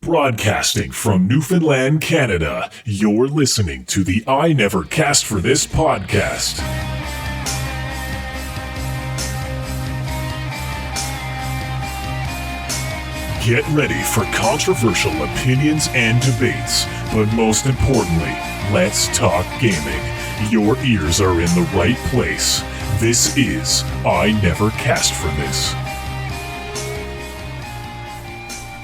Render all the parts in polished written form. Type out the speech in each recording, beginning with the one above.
Broadcasting from Newfoundland, Canada, you're listening to the I Never Cast for This podcast. Get ready for controversial opinions and debates, but most importantly, let's talk gaming. Your ears are in the right place. This is I Never Cast for This.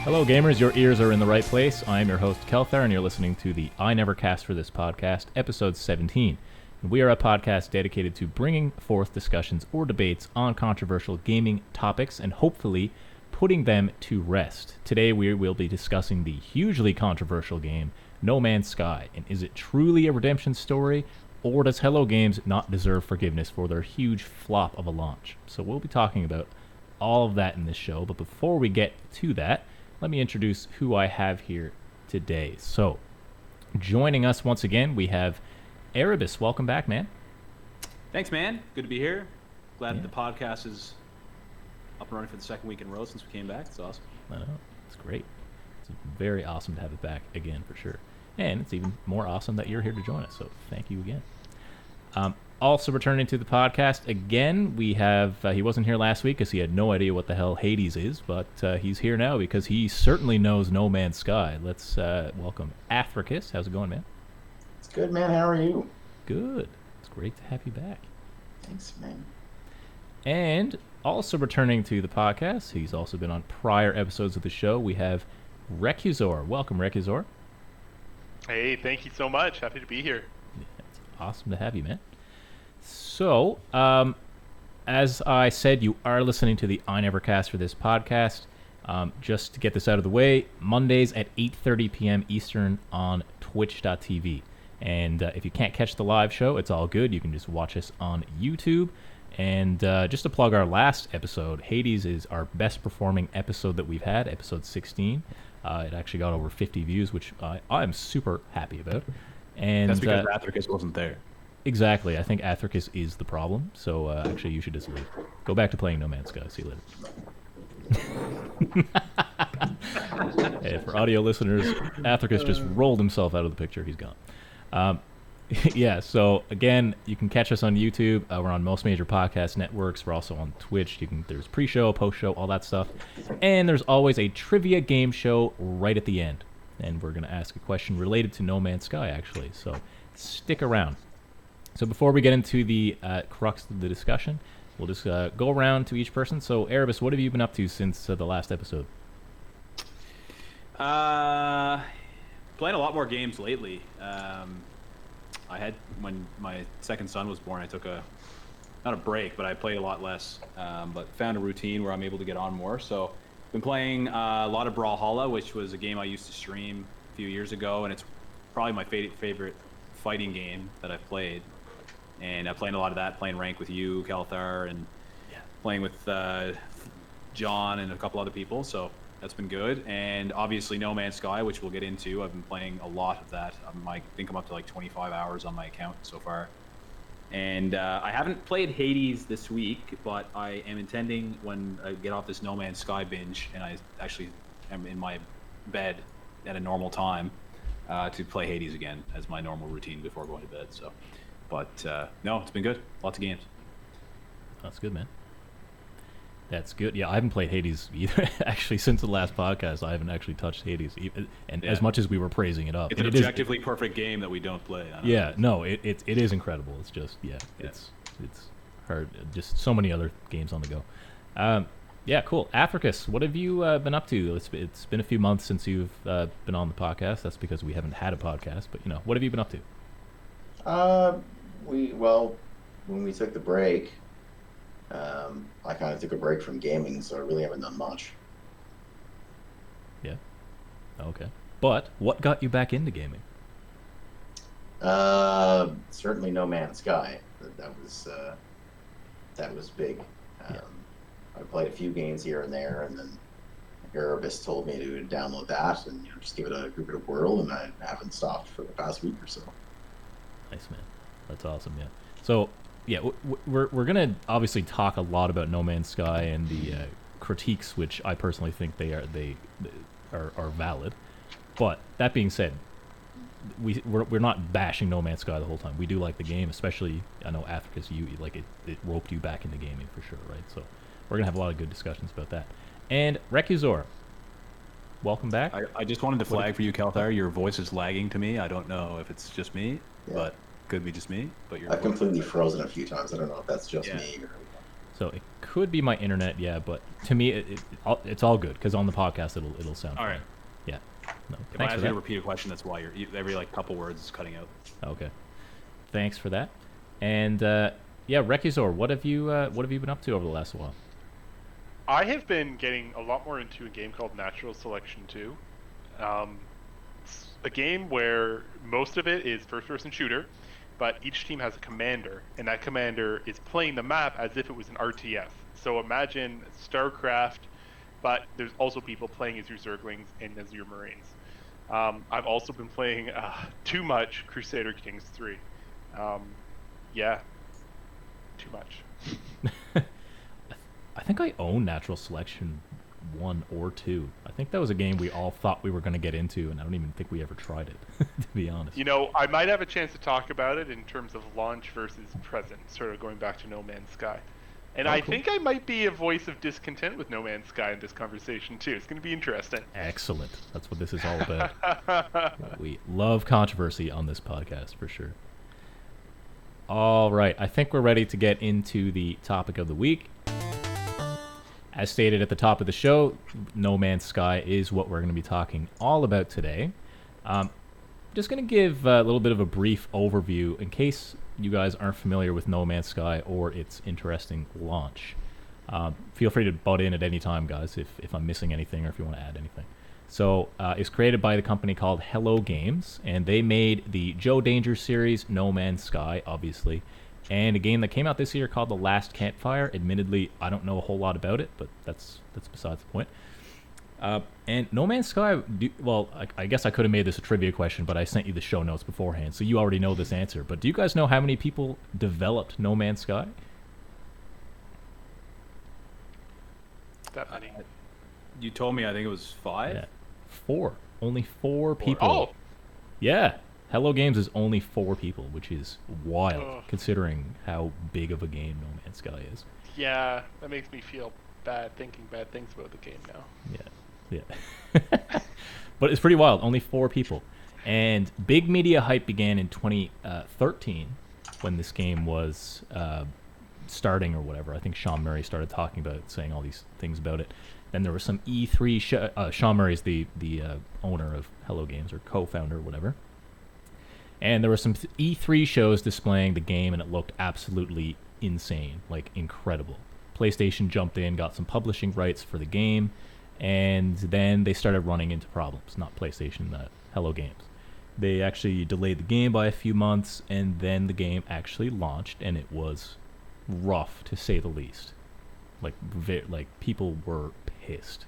Hello gamers, your ears are in the right place. I am your host Kelthar and you're listening to the I Never Cast for This podcast, episode 17. We are a podcast dedicated to bringing forth discussions or debates on controversial gaming topics and hopefully putting them to rest. Today we will be discussing the hugely controversial game No Man's Sky, and is it truly a redemption story, or does Hello Games not deserve forgiveness for their huge flop of a launch? So we'll be talking about all of that in this show, but before we get to that, let me introduce who I have here today. So, joining us once again, we have Erebus. Welcome back, man. Thanks, man. Good to be here. Glad that the podcast is up and running for the second week in a row since we came back. It's awesome. I know. It's great. It's very awesome to have it back again, for sure. And it's even more awesome that you're here to join us, so thank you again. Also returning to the podcast again, we have, he wasn't here last week because he had no idea what the hell Hades is, but he's here now because he certainly knows No Man's Sky. Let's welcome Athricus. How's it going, man? It's good, man. How are you? Good. It's great to have you back. Thanks, man. And also returning to the podcast, he's also been on prior episodes of the show, we have Recusor. Welcome, Recusor. Hey, thank you so much. Happy to be here. Yeah, it's awesome to have you, man. So, as I said, you are listening to the I Never Cast for This podcast. Just to get this out of the way, Mondays at 8:30 p.m. Eastern on twitch.tv. And if you can't catch the live show, it's all good. You can just watch us on YouTube. And just to plug our last episode, Hades is our best performing episode that we've had, episode 16. It actually got over 50 views, which I'm super happy about. And that's because Athricus wasn't there. Exactly. I think Athricus is the problem. So actually, you should just leave. Go back to playing No Man's Sky. See you later. Hey, for audio listeners, Athricus just rolled himself out of the picture. He's gone. Yeah, so again, you can catch us on YouTube. We're on most major podcast networks. We're also on Twitch. There's pre-show, post-show, all that stuff. And there's always a trivia game show right at the end. And we're going to ask a question related to No Man's Sky, actually. So stick around. So before we get into the crux of the discussion, we'll just go around to each person. So Erebus, what have you been up to since the last episode? Playing a lot more games lately. I had, when my second son was born, I took not a break, but I played a lot less, but found a routine where I'm able to get on more. So been playing a lot of Brawlhalla, which was a game I used to stream a few years ago, and it's probably my favorite fighting game that I've played. And I'm playing a lot of that, playing rank with you, Kelthar, and playing with John and a couple other people. So that's been good. And obviously No Man's Sky, which we'll get into. I've been playing a lot of that. I think I'm up to like 25 hours on my account so far. And I haven't played Hades this week, but I am intending, when I get off this No Man's Sky binge, and I actually am in my bed at a normal time, to play Hades again as my normal routine before going to bed. So, but no, it's been good. Lots of games. That's good, man. That's good. Yeah, I haven't played Hades either. Actually, since the last podcast, I haven't actually touched Hades. And as much as we were praising it up. It's an objectively perfect game that we don't play. Yeah, no, it is incredible. It's just, it's hard. Just so many other games on the go. Yeah, cool. Athricus, what have you been up to? It's been a few months since you've been on the podcast. That's because we haven't had a podcast. But, what have you been up to? When we took the break, I kind of took a break from gaming, so I really haven't done much. Yeah. Okay. But what got you back into gaming? Certainly No Man's Sky. That was big. I played a few games here and there, and then Erebus told me to download that and just give it a whirl, and I haven't stopped for the past week or so. Nice, man. That's awesome. Yeah. So we're gonna obviously talk a lot about No Man's Sky and the critiques, which I personally think are valid. But that being said, we're not bashing No Man's Sky the whole time. We do like the game, especially I know Africa's you like it roped you back into gaming for sure, right? So we're gonna have a lot of good discussions about that. And Rekuzor, welcome back. I just wanted to flag for you, Kelthar. Your voice is lagging to me. I don't know if it's just me, Yeah. but could be just me. But you're I've completely frozen a few times. I don't know if that's just me or. So it could be my internet, yeah. But to me, it's all good because on the podcast it'll sound all fine. right. Yeah. No. If I Thanks ask for you to that. repeat a question, that's why every like couple words is cutting out. Okay. Thanks for that. And yeah, Rekuzor, what have you been up to over the last while? I have been getting a lot more into a game called Natural Selection 2. It's a game where most of it is first-person shooter, but each team has a commander, and that commander is playing the map as if it was an RTS. So imagine StarCraft, but there's also people playing as your Zerglings and as your Marines. I've also been playing too much Crusader Kings 3. Yeah, too much. I think I own Natural Selection 1 or 2. I think that was a game we all thought we were going to get into, and I don't even think we ever tried it, to be honest. You know, I might have a chance to talk about it in terms of launch versus present, sort of going back to No Man's Sky. And I cool. think I might be a voice of discontent with No Man's Sky in this conversation, too. It's going to be interesting. Excellent. That's what this is all about. We love controversy on this podcast, for sure. All right. I think we're ready to get into the topic of the week. As stated at the top of the show, No Man's Sky is what we're going to be talking all about today. Just going to give a little bit of a brief overview in case you guys aren't familiar with No Man's Sky or its interesting launch. Feel free to butt in at any time, guys, if I'm missing anything or if you want to add anything. So it's created by the company called Hello Games, and they made the Joe Danger series, No Man's Sky, obviously, and a game that came out this year called The Last Campfire. Admittedly, I don't know a whole lot about it, but that's besides the point. And No Man's Sky, I guess I could have made this a trivia question, but I sent you the show notes beforehand, so you already know this answer. But do you guys know how many people developed No Man's Sky? That many. You told me I think it was 5. Yeah. 4. Only 4 people. Oh! Yeah. Hello Games is only 4 people, which is wild, Ugh. considering how big of a game No Man's Sky is. Yeah, that makes me feel bad thinking bad things about the game now. Yeah. But it's pretty wild. Only 4 people. And big media hype began in 2013 when this game was starting or whatever. I think Sean Murray started talking about it, saying all these things about it. Then there was some E3 Sean Murray's the owner of Hello Games, or co-founder or whatever. And there were some E3 shows displaying the game, and it looked absolutely insane, like incredible. PlayStation jumped in, got some publishing rights for the game, and then they started running into problems. Not PlayStation, Hello Games. They actually delayed the game by a few months, and then the game actually launched, and it was rough, to say the least. Like people were pissed.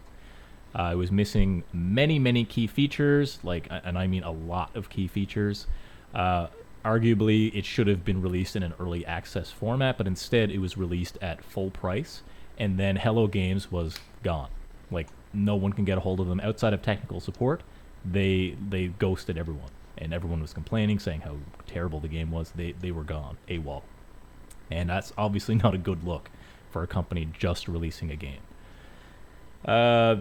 It was missing many key features, and I mean a lot of key features. Arguably, it should have been released in an early access format, but instead it was released at full price, and then Hello Games was gone. Like, no one can get a hold of them outside of technical support. They ghosted everyone, and everyone was complaining, saying how terrible the game was. They were gone, AWOL. And that's obviously not a good look for a company just releasing a game.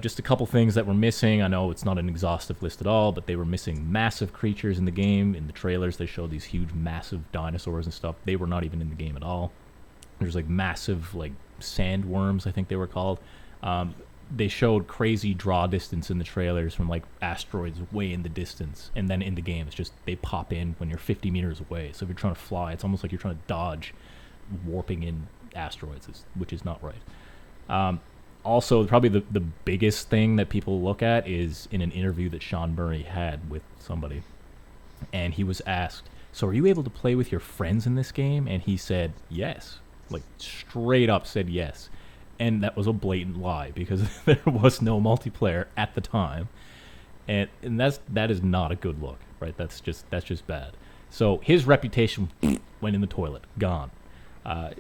Just a couple things that were missing. I know it's not an exhaustive list at all, but they were missing massive creatures in the game. In the trailers, they showed these huge, massive dinosaurs and stuff. They were not even in the game at all. There's massive sandworms, I think they were called. They showed crazy draw distance in the trailers from asteroids way in the distance, and then in the game, it's just they pop in when you're 50 meters away. So if you're trying to fly, it's almost like you're trying to dodge warping in asteroids, which is not right. Also, probably the biggest thing that people look at is in an interview that Sean Murray had with somebody. And he was asked, so are you able to play with your friends in this game? And he said, yes. Straight up said yes. And that was a blatant lie, because there was no multiplayer at the time. And that is not a good look, right? That's just bad. So his reputation went in the toilet, gone. And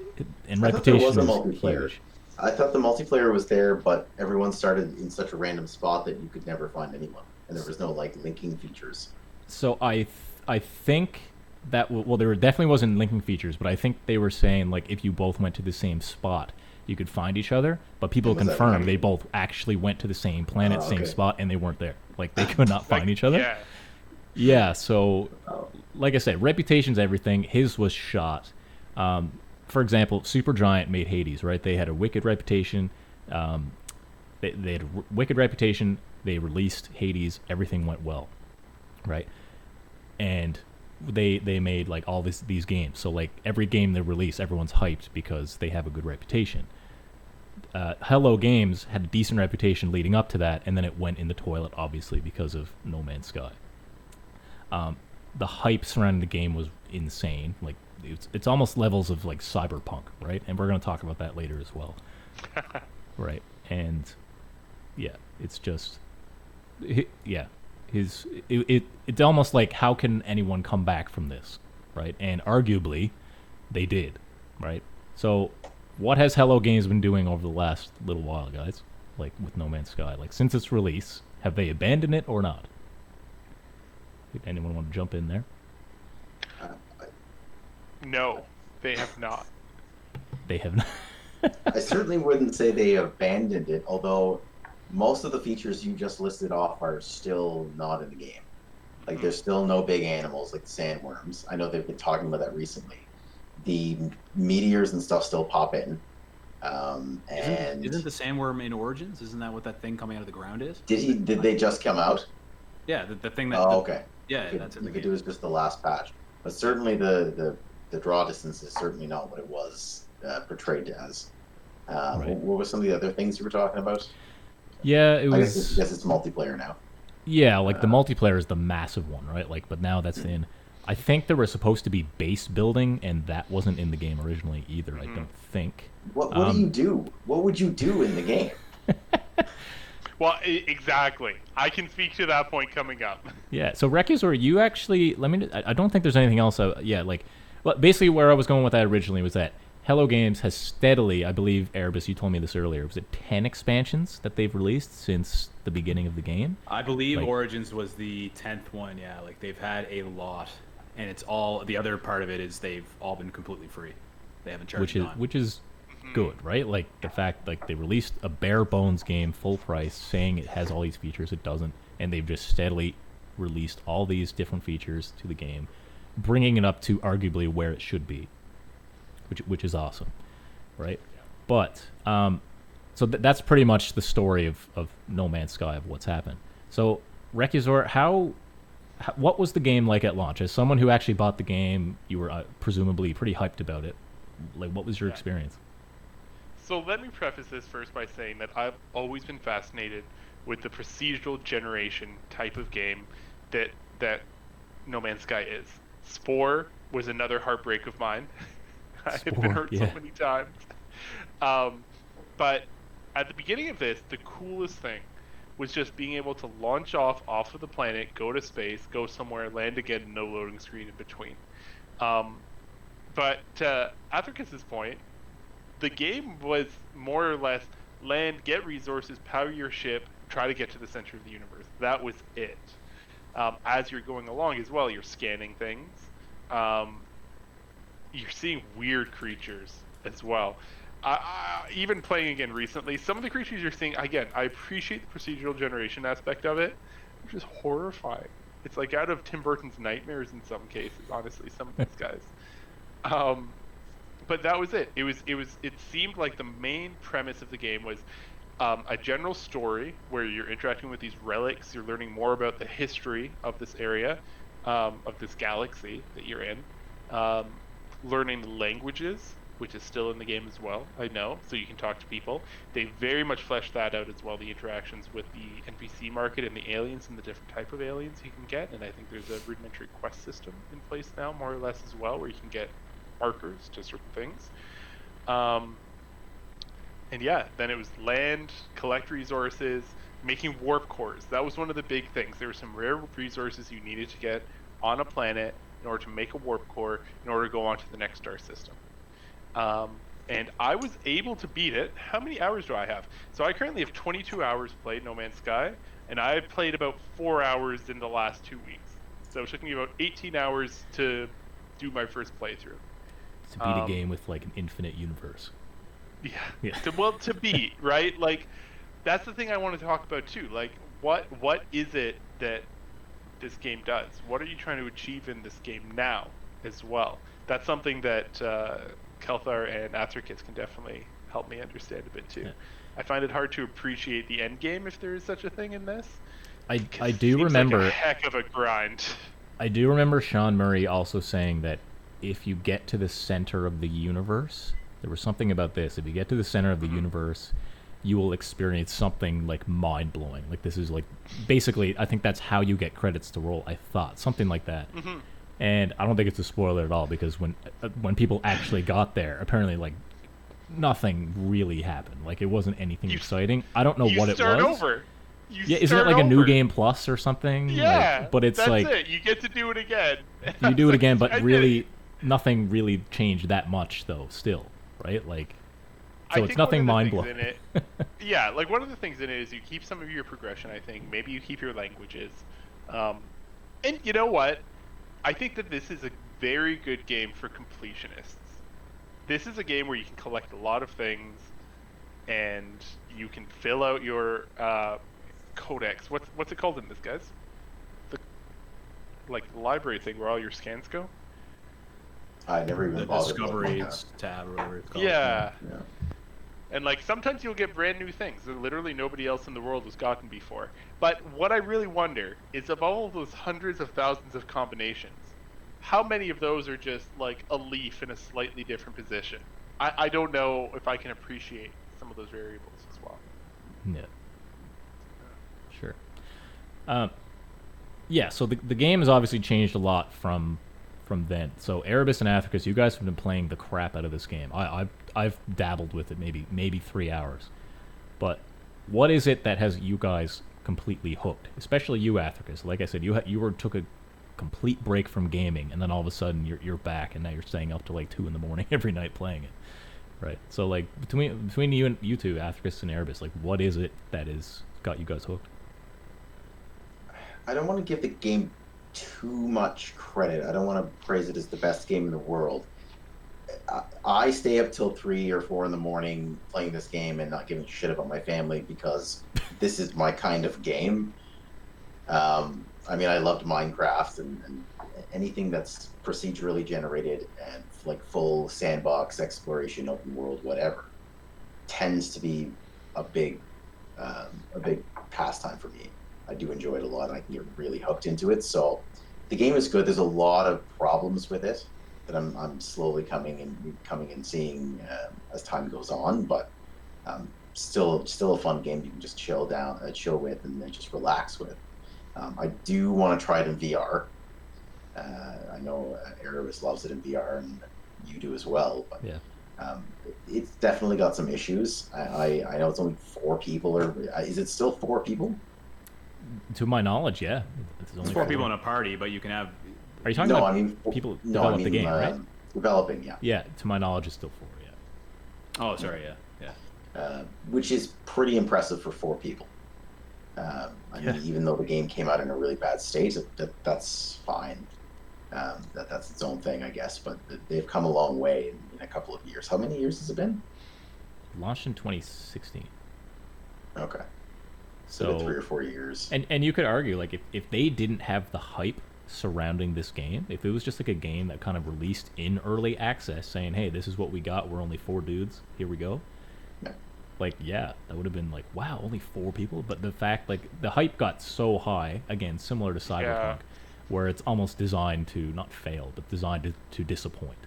I thought there reputation was a is multiplayer. huge. I thought the multiplayer was there, but everyone started in such a random spot that you could never find anyone, and there was no like linking features. So I think that well, there definitely wasn't linking features, but I think they were saying like if you both went to the same spot, you could find each other. But people And was that confirmed right? they both actually went to the same planet, Oh, same okay. spot, and they weren't there. Like they could not find Like, each other. Yeah. Yeah, so Oh, like I said, reputation's everything. His was shot. For example, Supergiant made Hades, right? They had a wicked reputation. Um, they had a wicked reputation. They released Hades. Everything went well, right? And they made like all these games. So like every game they release, everyone's hyped because they have a good reputation. Hello Games had a decent reputation leading up to that, and then it went in the toilet, obviously, because of No Man's Sky. The hype surrounding the game was insane. Like it's almost levels of like Cyberpunk, right? And we're gonna talk about that later as well, right? And yeah, it's just yeah, it's almost like how can anyone come back from this, right? And arguably, they did, right? So, what has Hello Games been doing over the last little while, guys? Like with No Man's Sky, like since its release, have they abandoned it or not? Anyone want to jump in there? No, they have not. They have not. I certainly wouldn't say they abandoned it, although most of the features you just listed off are still not in the game. Like there's still no big animals like the sandworms. I know they've been talking about that recently. The meteors and stuff still pop in. And Isn't the sandworm in Origins? Isn't that what that thing coming out of the ground is? did they just come out? Yeah, the thing that. Oh, okay. Yeah, You that's in the could game. do is just the last patch, but certainly the draw distance is certainly not what it was portrayed as. Right. What were some of the other things you were talking about? Yeah, it I was. guess it's multiplayer now. Yeah, like the multiplayer is the massive one, right? Like, but now that's in. I think there was supposed to be base building, and that wasn't in the game originally either. I don't think. What do you do? What would you do in the game? Well, exactly. I can speak to that point coming up. Yeah. So Recusor, you actually let me. I don't think there's anything else. Yeah, like, well, basically where I was going with that originally was that Hello Games has steadily, I believe, Erebus, you told me this earlier, was it 10 expansions that they've released since the beginning of the game? I believe Like- Origins was the 10th one. Yeah, like they've had a lot, and it's all. The other part of it is they've all been completely free. They haven't charged Which is good, right? Like the fact like they released a bare bones game full price saying it has all these features, it doesn't, and they've just steadily released all these different features to the game, bringing it up to arguably where it should be, which is awesome, right? But so that's pretty much the story of No Man's Sky, of what's happened. So Recusor, what was the game like at launch? As someone who actually bought the game, you were presumably pretty hyped about it. Like, what was your experience? So let me preface this first by saying that I've always been fascinated with the procedural generation type of game that No Man's Sky is. Spore was another heartbreak of mine. I have been Spore, hurt yeah. so many times. But at the beginning of this, the coolest thing was just being able to launch off of the planet, go to space, go somewhere, land again, no loading screen in between. But to Athricus's point, the game was more or less land, get resources, power your ship, try to get to the center of the universe. That was it. As you're going along as well, you're scanning things. You're seeing weird creatures as well. Even playing again recently, some of the creatures you're seeing, again, I appreciate the procedural generation aspect of it, which is horrifying. It's like out of Tim Burton's nightmares in some cases, honestly, some of these guys. But that was it. It seemed like the main premise of the game was a general story where you're interacting with these relics, you're learning more about the history of this area, of this galaxy that you're in, learning languages, which is still in the game as well, I know, so you can talk to people. They very much fleshed that out as well, the interactions with the NPC market and the aliens and the different type of aliens you can get, and I think there's a rudimentary quest system in place now, more or less as well, where you can get markers to certain things. And yeah, then it was land, collect resources, making warp cores. That was one of the big things. There were some rare resources you needed to get on a planet in order to make a warp core, in order to go on to the next star system. and I was able to beat it. How many hours do I have? So I currently have 22 hours played No Man's Sky, and I've played about 4 hours in the last 2 weeks. So it took me about 18 hours to do my first playthrough. To beat a game with like an infinite universe. Yeah. To beat, right? Like, that's the thing I want to talk about too. Like, what is it that this game does? What are you trying to achieve in this game now as well? That's something that Kelthar and Athricus can definitely help me understand a bit too. Yeah. I find it hard to appreciate the end game, if there is such a thing in this. I It do seems remember like a heck of a grind. I do remember Sean Murray also saying that if you get to the center of the universe, there was something about this. If you get to the center of the universe, you will experience something like mind blowing. Like this is like basically, I think that's how you get credits to roll. I thought something like that, and I don't think it's a spoiler at all because when people actually got there, apparently like nothing really happened. Like it wasn't anything exciting. I don't know what it was. You start over. Yeah, isn't it like a new game plus or something? Yeah, like, but it's that's like it. You get to do it again. you do it again, but really nothing really changed that much though. Still, right? Like, so it's nothing mind blowing. Yeah, like one of the things in it is you keep some of your progression. I think maybe you keep your languages, and you know what? I think that this is a very good game for completionists. This is a game where you can collect a lot of things, and you can fill out your codex. What's it called in this, guys? The library thing where all your scans go. I never even The bothered. Discovery tab or whatever it's called. Yeah. Yeah. And like sometimes you'll get brand new things that literally nobody else in the world has gotten before. But what I really wonder is of all of those hundreds of thousands of combinations, how many of those are just like a leaf in a slightly different position? I don't know if I can appreciate some of those variables as well. Yeah. Sure. Yeah, so the game has obviously changed a lot from then. So Erebus and Athricus, you guys have been playing the crap out of this game. I've dabbled with it maybe 3 hours. But what is it that has you guys completely hooked? Especially you, Athricus. Like I said, you took a complete break from gaming, and then all of a sudden you're back, and now you're staying up to like 2 a.m. every night playing it. Right. So like between you two, Athricus and Erebus, like what is it that is got you guys hooked? I don't want to give the game too much credit. I don't want to praise it as the best game in the world. I stay up till 3 or 4 in the morning playing this game and not giving a shit about my family because this is my kind of game. I mean, I loved Minecraft and anything that's procedurally generated and like full sandbox exploration, open world, whatever, tends to be a big pastime for me. I do enjoy it a lot, and I can get really hooked into it. So the game is good. There's a lot of problems with it that I'm slowly coming and seeing as time goes on, but still a fun game you can just chill with and then just relax with. I do want to try it in VR. I know Erebus loves it in VR, and you do as well. But yeah, it's definitely got some issues. I know it's only 4 people, or is it still 4 people? To my knowledge, yeah. It's 4 people in a party, but you can have. Are you talking No, about I mean people develop the game, right? Developing, yeah. Yeah, to my knowledge, it's still 4. Yeah. Oh, sorry, yeah. Which is pretty impressive for 4 people. I mean, even though the game came out in a really bad state, that's fine. That's its own thing, I guess. But they've come a long way in a couple of years. How many years has it been? Launched in 2016. Okay. So 3 or 4 years. And you could argue, like, if they didn't have the hype surrounding this game, if it was just like a game that kind of released in early access saying, hey, this is what we got, we're only 4 dudes, here we go. Yeah. Like, yeah, that would have been like, wow, only 4 people. But the fact, like, the hype got so high, again, similar to Cyberpunk, where it's almost designed to not fail, but designed to disappoint,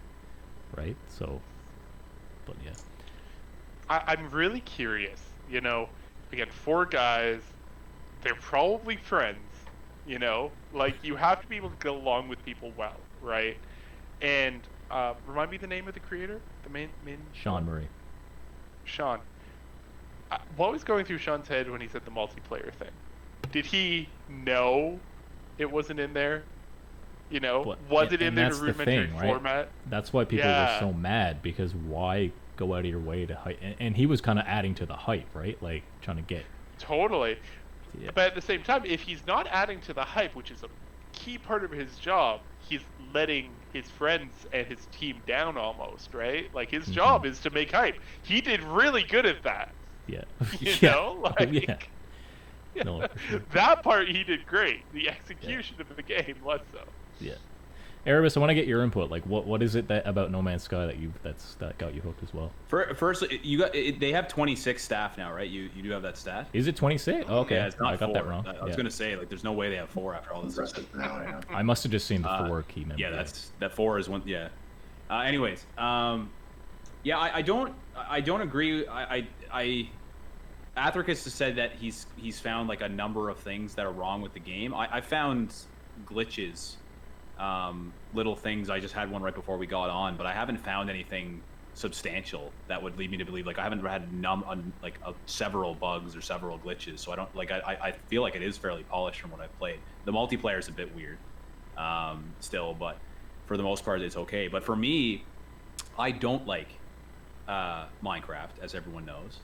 right? So, but yeah. I'm really curious, you know, again, 4 guys, they're probably friends, you know, like you have to be able to get along with people well, right? And remind me the name of the creator, the main Sean Murray. Sean. What was going through Sean's head when he said the multiplayer thing? Did he know it wasn't in there? Was it in the rudimentary format? That's why people were so mad, because why go out of your way to hype, and he was kind of adding to the hype, right? Like trying to get. Totally. Yeah. But at the same time, if he's not adding to the hype, which is a key part of his job, he's letting his friends and his team down almost, right? Like his job is to make hype. He did really good at that. Yeah. You Yeah. know, like Yeah. No, for sure. that part he did great. The execution of the game less so. Yeah. Erebus, I want to get your input. Like, what is it that about No Man's Sky that got you hooked as well? First, they have 26 staff now, right? You do have that stat. Is it 26? Oh, okay, Yeah, it's not I got 4. that wrong. I was gonna say, like, there's no way they have 4 after all this. I must have just seen the 4 key member. Yeah, that 4 is one. Yeah. Anyways, yeah, I don't agree. Athricus has said that he's found like a number of things that are wrong with the game. I found glitches, little things. I just had one right before we got on, but I haven't found anything substantial that would lead me to believe. Like, I haven't had several bugs or several glitches, so I don't like. I feel like it is fairly polished from what I've played. The multiplayer is a bit weird, still, but for the most part, it's okay. But for me, I don't like Minecraft, as everyone knows.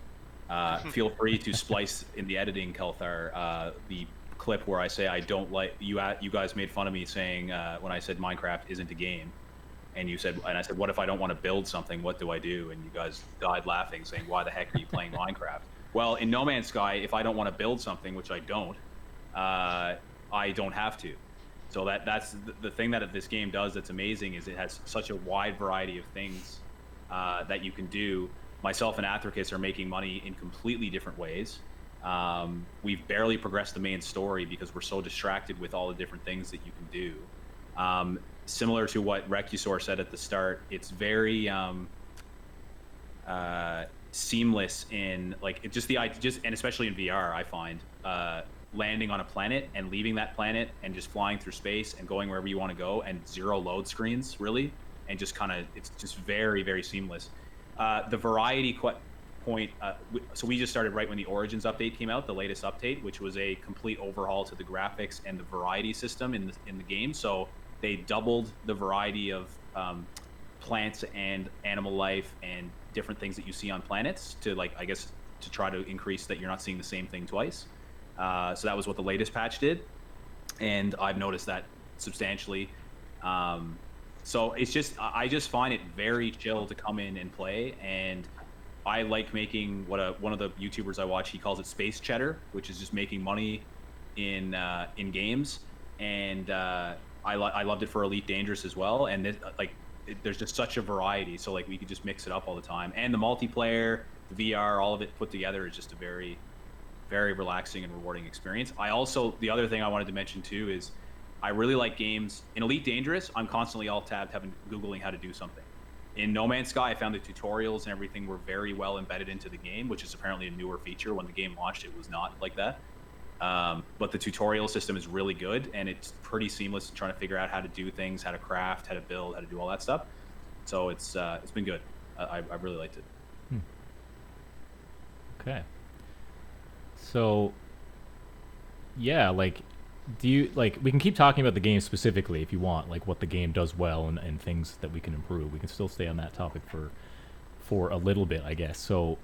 Feel free to splice in the editing, Kelthar, the clip where I say I don't like you. You guys made fun of me saying when I said Minecraft isn't a game, and I said, what if I don't want to build something? What do I do? And you guys died laughing, saying, why the heck are you playing Minecraft? Well, in No Man's Sky, if I don't want to build something, which I don't have to. So that's the thing that this game does that's amazing, is it has such a wide variety of things that you can do. Myself and Athricus are making money in completely different ways. We've barely progressed the main story because we're so distracted with all the different things that you can do. Similar to what Recusor said at the start, it's very seamless in like and especially in VR, I find landing on a planet and leaving that planet and just flying through space and going wherever you want to go, and 0 load screens really, and just it's just very, very seamless. The variety point, so we just started right when the Origins update came out, the latest update, which was a complete overhaul to the graphics and the variety system in the game. So they doubled the variety of plants and animal life and different things that you see on planets to, like, I guess, to try to increase that you're not seeing the same thing twice. So that was what the latest patch did, and I've noticed that substantially. So it's just, I just find it very chill to come in and play, and I like making one of the YouTubers I watch, he calls it space cheddar, which is just making money in games, and I loved it for Elite Dangerous as well, and there's just such a variety, so like we could just mix it up all the time, and the multiplayer, the VR, all of it put together is just a very, very relaxing and rewarding experience. The other thing I wanted to mention too is I really like games. In Elite Dangerous, I'm constantly alt-tabbed Googling how to do something. In No Man's Sky, I found the tutorials and everything were very well embedded into the game, which is apparently a newer feature. When the game launched, it was not like that. But the tutorial system is really good, and it's pretty seamless in trying to figure out how to do things, how to craft, how to build, how to do all that stuff. So it's been good. I really liked it. Okay. So, yeah, like, do you, like, we can keep talking about the game specifically if you want, like what the game does well and things that we can improve. We can still stay on that topic for a little bit, I guess. So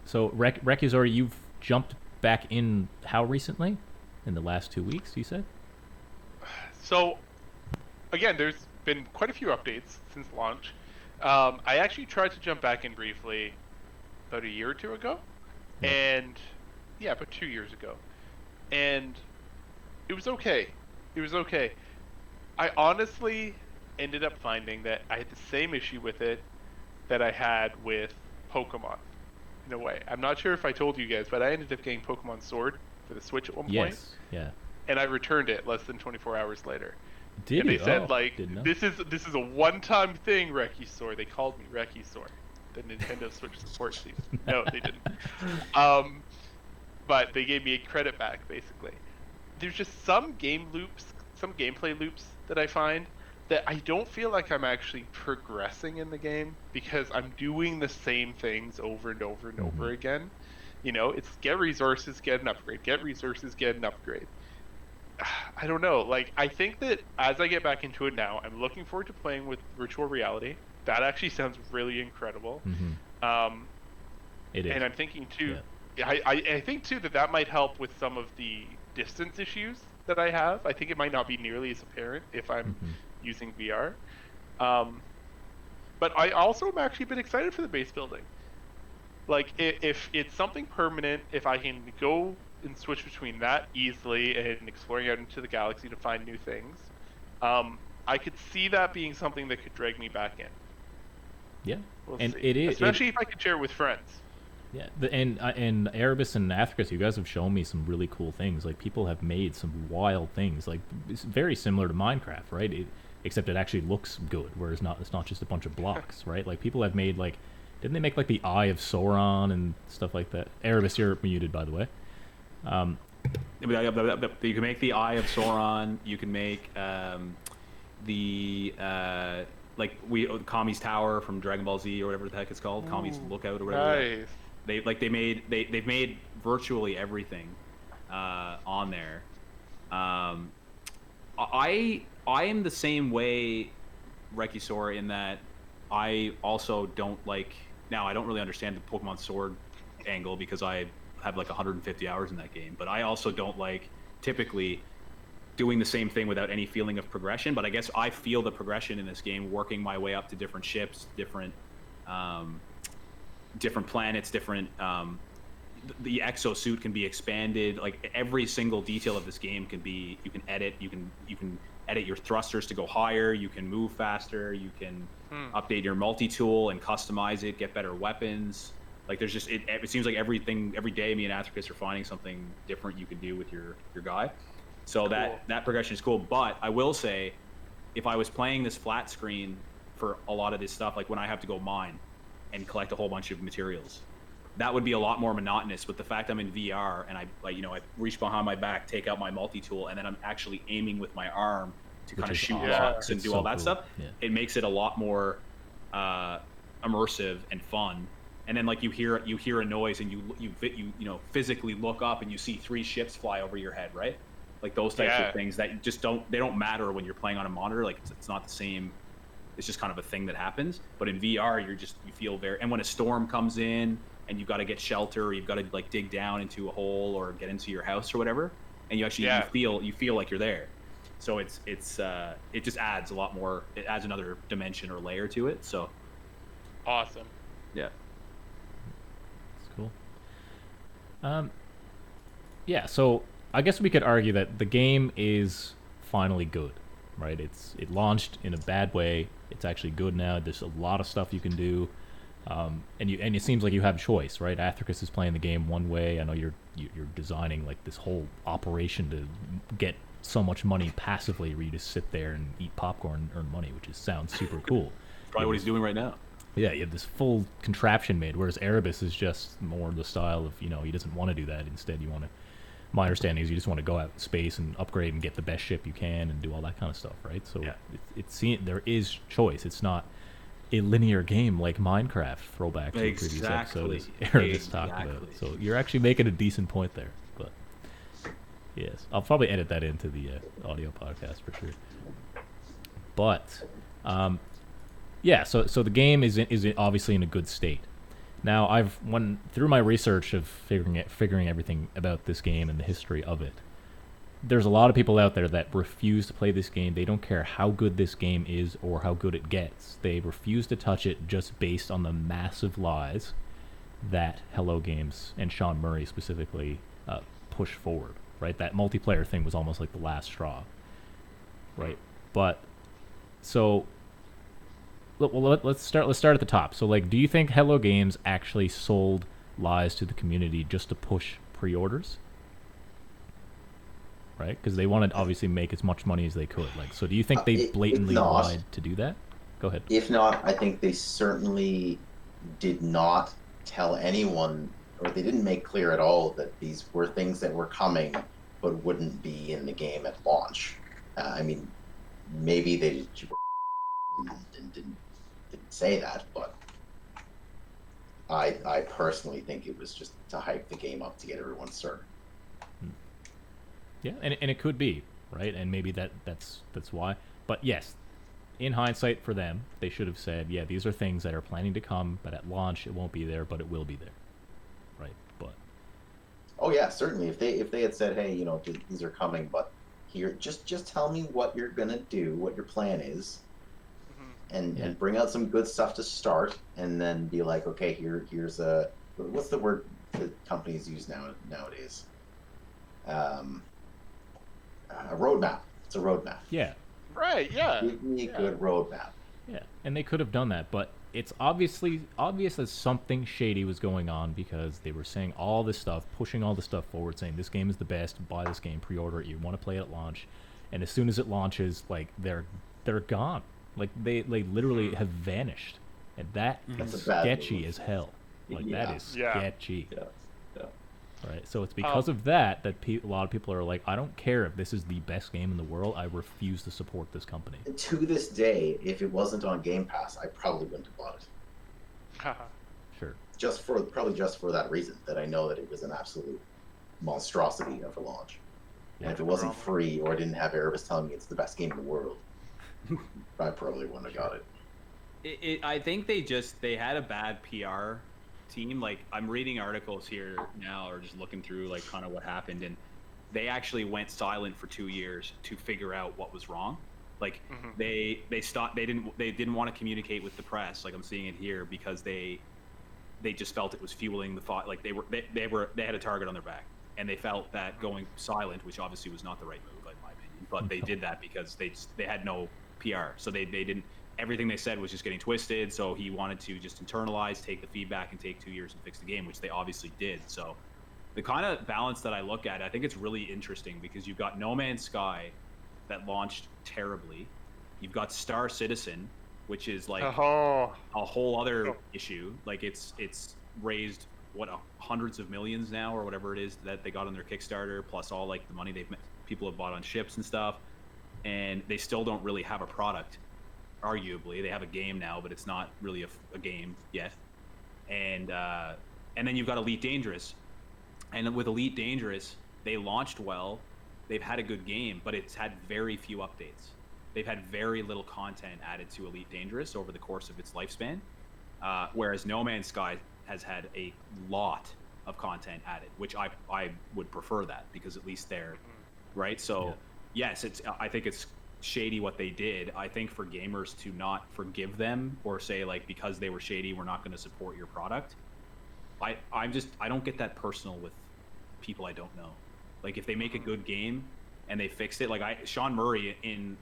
Recusor, you've jumped back in how recently? In the last 2 weeks, you said? So, again, there's been quite a few updates since launch. I actually tried to jump back in briefly about a year or two ago. About 2 years ago. And it was okay. I honestly ended up finding that I had the same issue with it that I had with Pokemon, in a way. I'm not sure if I told you guys, but I ended up getting Pokemon Sword for the Switch at one point. Yes, yeah. And I returned it less than 24 hours later. Did and you? they said, this is a one-time thing, Recusor. They called me Recusor, the Nintendo Switch support team. No, they didn't. But they gave me a credit back, basically. There's just some gameplay loops that I find that I don't feel like I'm actually progressing in the game because I'm doing the same things over and over and over again. You know, it's get resources, get an upgrade, get resources, get an upgrade. I don't know. Like, I think that as I get back into it now, I'm looking forward to playing with virtual reality. That actually sounds really incredible. It is. And I'm thinking too, Yeah. I think too that might help with some of the distance issues that I have. I think it might not be nearly as apparent if I'm using VR. But I also am actually a bit excited for the base building. Like if it's something permanent, if I can go and switch between that easily and exploring out into the galaxy to find new things, I could see that being something that could drag me back in. Yeah, We'll and see. it is Especially if I could share it with friends. Yeah, and Erebus and Athricus, you guys have shown me some really cool things. Like people have made some wild things. Like it's very similar to Minecraft, right? Except it actually looks good, whereas it's not just a bunch of blocks, right? Like people have made like, didn't they make like the Eye of Sauron and stuff like that? Erebus, you're muted, by the way. You can make the Eye of Sauron. You can make the Kami's Tower from Dragon Ball Z or whatever the heck it's called, Kami's Lookout or whatever. Nice. They've made virtually everything on there. I am the same way, Rekisor, in that I also don't like. Now I don't really understand the Pokemon Sword angle because I have like 150 hours in that game, but I also don't like typically doing the same thing without any feeling of progression. But I guess I feel the progression in this game, working my way up to different ships, different planets, different the exosuit can be expanded. Like every single detail of this game can be, you can edit your thrusters to go higher, you can move faster, you can update your multi-tool and customize it, get better weapons. Like there's just, it seems like every day me and Athricus are finding something different you can do with your guy. So cool. that progression is cool. But I will say, if I was playing this flat screen for a lot of this stuff, like when I have to go mine and collect a whole bunch of materials, that would be a lot more monotonous. With the fact I'm in VR and I reach behind my back, take out my multi-tool, and then I'm actually aiming with my arm to kind of shoot blocks and do all that stuff. Yeah. It makes it a lot more immersive and fun. And then like you hear a noise and you physically look up and you see 3 ships fly over your head, right? Like those types of things that just don't matter when you're playing on a monitor. Like it's not the same. It's just kind of a thing that happens. But in VR, you feel very. And when a storm comes in and you've got to get shelter, or you've got to like dig down into a hole or get into your house or whatever, and you actually you feel like you're there. So it just adds a lot more. It adds another dimension or layer to it. So awesome. Yeah. That's cool. Yeah. So I guess we could argue that the game is finally good, right? It launched in a bad way. It's actually good now. There's a lot of stuff you can do, and it seems like you have a choice, right? Athricus is playing the game one way. I know you're designing like this whole operation to get so much money passively, where you just sit there and eat popcorn and earn money, which sounds super cool. Probably what he's doing right now. Yeah, you have this full contraption made, whereas Erebus is just more the style of, he doesn't want to do that. Instead, my understanding is you just want to go out in space and upgrade and get the best ship you can and do all that kind of stuff, right? So there is choice. It's not a linear game like Minecraft, throwback to the previous episode, as Erebus talked about. So you're actually making a decent point there. But yes, I'll probably edit that into the audio podcast for sure. But so the game is obviously in a good state. Now, I've went through my research of figuring everything about this game and the history of it. There's a lot of people out there that refuse to play this game. They don't care how good this game is or how good it gets. They refuse to touch it just based on the massive lies that Hello Games and Sean Murray specifically push forward, right? That multiplayer thing was almost like the last straw, right? But so let's start at the top. So like, do you think Hello Games actually sold lies to the community just to push pre-orders? Right? Because they wanted to obviously make as much money as they could. Like, so do you think they blatantly lied to do that? Go ahead. If not, I think they certainly did not tell anyone, or they didn't make clear at all that these were things that were coming but wouldn't be in the game at launch. I mean, maybe they didn't say that, but I personally think it was just to hype the game up to get everyone started. Yeah, and it could be, right? And maybe that's why. But yes, in hindsight, for them, they should have said, yeah, these are things that are planning to come, but at launch it won't be there, but it will be there, right? But Oh yeah, certainly. If they had said, hey, these are coming, but here, just tell me what you're gonna do, what your plan is, and bring out some good stuff to start, and then be like, okay, here's what's the word that companies use nowadays? A roadmap. It's a roadmap. yeah, Right, yeah. Give me a good roadmap. yeah, and they could have done that, but it's obvious that something shady was going on, because they were saying all this stuff, pushing all this stuff forward, saying this game is the best, buy this game, pre-order it, you want to play it at launch, and as soon as it launches, like they're gone, like they literally have vanished, and that's sketchy as hell. Like that is sketchy. Yeah. Right, so it's because of that a lot of people are like, I don't care if this is the best game in the world, I refuse to support this company. To this day, if it wasn't on Game Pass, I probably wouldn't have bought it. Sure. Probably just for that reason, that I know that it was an absolute monstrosity of a launch. And if it wasn't free, or I didn't have Erebus telling me it's the best game in the world, I probably wouldn't have got it. I think they had a bad PR team. Like, I'm reading articles here now, or just looking through like kind of what happened, and they actually went silent for 2 years to figure out what was wrong. Like they stopped. They didn't want to communicate with the press. Like, I'm seeing it here, because they just felt it was fueling the thought. Like they had a target on their back, and they felt that going silent, which obviously was not the right move, in my opinion, but they did that because they had no PR, so they didn't. Everything they said was just getting twisted, so he wanted to just internalize, take the feedback, and take 2 years and fix the game, which they obviously did. So the kind of balance that I look at, I think it's really interesting, because you've got No Man's Sky that launched terribly. You've got Star Citizen, which is like a whole other issue. Like, it's raised, hundreds of millions now, or whatever it is that they got on their Kickstarter, plus all like the money people have bought on ships and stuff, and they still don't really have a product. Arguably, they have a game now, but it's not really a game yet. And then you've got Elite Dangerous, and with Elite Dangerous, they launched well. They've had a good game, but it's had very few updates. They've had very little content added to Elite Dangerous over the course of its lifespan, whereas No Man's Sky has had a lot of content added, which I would prefer that, because at least they're right. So yes, I think it's shady what they did. I think for gamers to not forgive them, or say like, because they were shady, we're not going to support your product. I don't get that personal with people I don't know. Like, if they make a good game and they fixed it, like Sean Murray in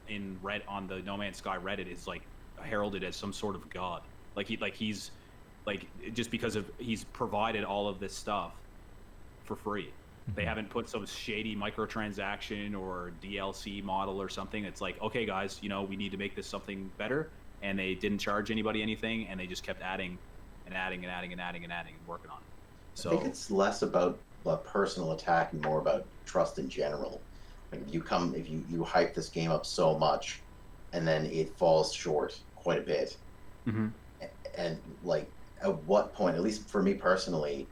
on the No Man's Sky Reddit is like heralded as some sort of god. He's just because he's provided all of this stuff for free. They haven't put some shady microtransaction or DLC model or something. It's like, okay, guys, we need to make this something better, and they didn't charge anybody anything, and they just kept adding and adding and adding and adding and adding and working on it. So I think it's less about a personal attack and more about trust in general. Like, if you hype this game up so much, and then it falls short quite a bit, and like, at what point, at least for me personally,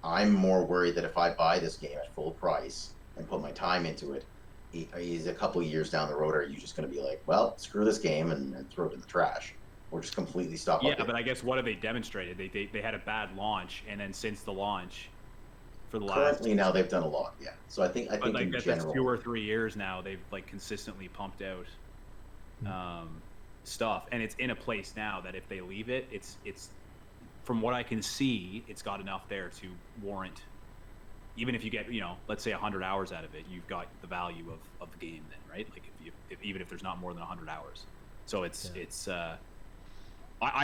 I'm more worried that if I buy this game at full price and put my time into it, is a couple of years down the road, are you just going to be like, well, screw this game and throw it in the trash, or just completely stop? Yeah, but I guess what have they demonstrated? They had a bad launch, and then since the launch, for the currently now they've done a lot. Yeah, so I think like in that's general, 2 or 3 years now, they've like consistently pumped out stuff, and it's in a place now that if they leave it, it's from what I can see, it's got enough there to warrant, even if you get, let's say 100 hours out of it, you've got the value of the game then, right? Like, even if there's not more than 100 hours. So I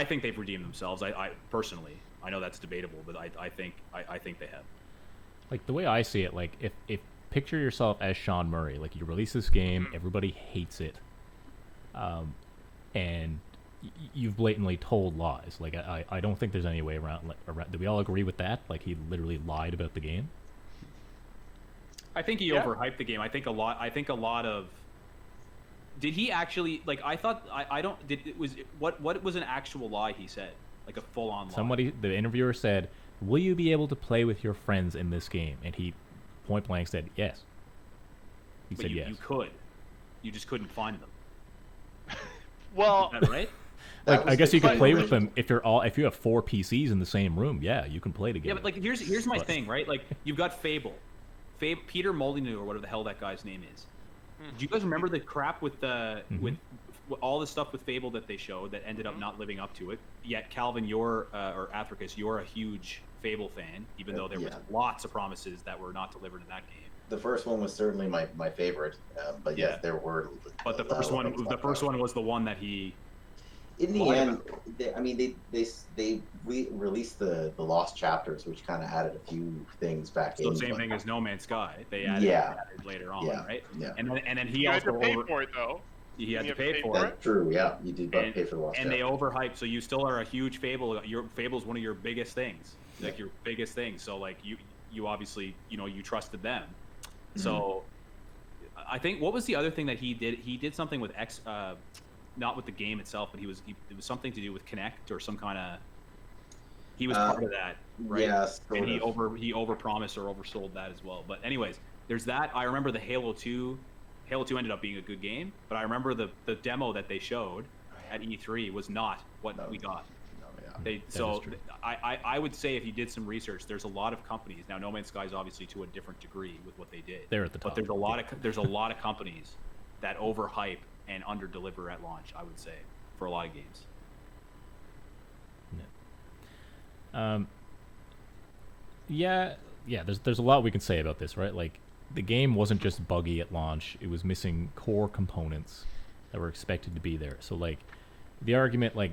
think they've redeemed themselves. I personally, I know that's debatable, but I think they have. Like, the way I see it, like, if picture yourself as Sean Murray, like, you release this game, everybody hates it, and you've blatantly told lies. Like, I don't think there's any way around. Do we all agree with that? Like, he literally lied about the game. I think he overhyped the game. I think a lot of. Did he actually, like? I thought I don't. What was an actual lie he said? Like a full-on lie. The interviewer said, "Will you be able to play with your friends in this game?" And he point blank said yes. He said yes. You could. You just couldn't find them. Well, Is that right? Like, I guess you could play with original. them if you have 4 PCs in the same room. Yeah, you can play together. Yeah, but like here's my thing, right? Like you've got Fable, Peter Molyneux or whatever the hell that guy's name is. Do you guys remember the crap with the with all the stuff with Fable that they showed that ended up not living up to it? Yet Calvin, you're or Athricus, you're a huge Fable fan, even though there was lots of promises that were not delivered in that game. The first one was certainly my favorite, but yes, there were. But the first one was the one that he. In the end, they released the Lost Chapters, which kind of added a few things back in. So same thing as No Man's Sky. They added later on, right? Yeah. And then he you also had to pay for it though. He had to pay for it. That's true. Yeah, you did pay for the Lost And Chapters. they overhyped, so you still are a huge Fable. Your Fable's one of your biggest things, like your biggest thing. So like you obviously you trusted them. So I think what was the other thing that he did? He did something with not with the game itself, but it was something to do with Connect or some kind of. He was part of that, right? Yeah, and he overpromised or oversold that as well. But anyways, there's that. I remember the Halo 2. Halo 2 ended up being a good game, but I remember the demo that they showed at E3 was not what we got. I would say if you did some research, there's a lot of companies now. No Man's Sky is obviously to a different degree with what they did. They're at the top. But there's a lot of companies that overhype and underdeliver at launch. I would say for a lot of games. Yeah. There's a lot we can say about this, right? Like the game wasn't just buggy at launch; it was missing core components that were expected to be there. So like the argument, like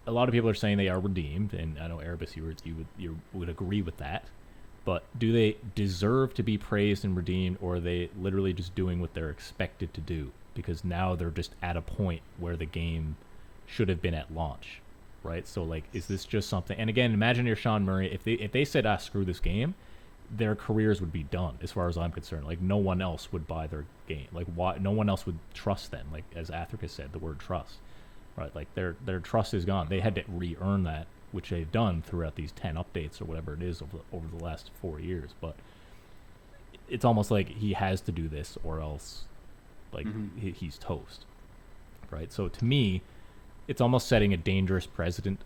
a lot of people are saying they are redeemed, and I know Erebus, you would agree with that. But do they deserve to be praised and redeemed, or are they literally just doing what they're expected to do? Because now they're just at a point where the game should have been at launch, right? So like, is this just something? And again, imagine you're Sean Murray. If they said, screw this game, their careers would be done, as far as I'm concerned. Like no one else would buy their game. Like why? No one else would trust them. Like as Athricus said, the word trust, right? Like their trust is gone. They had to re-earn that, which they've done throughout these 10 updates or whatever it is over the last 4 years. But it's almost like he has to do this or else like he's toast, right? So to me, it's almost setting a dangerous precedent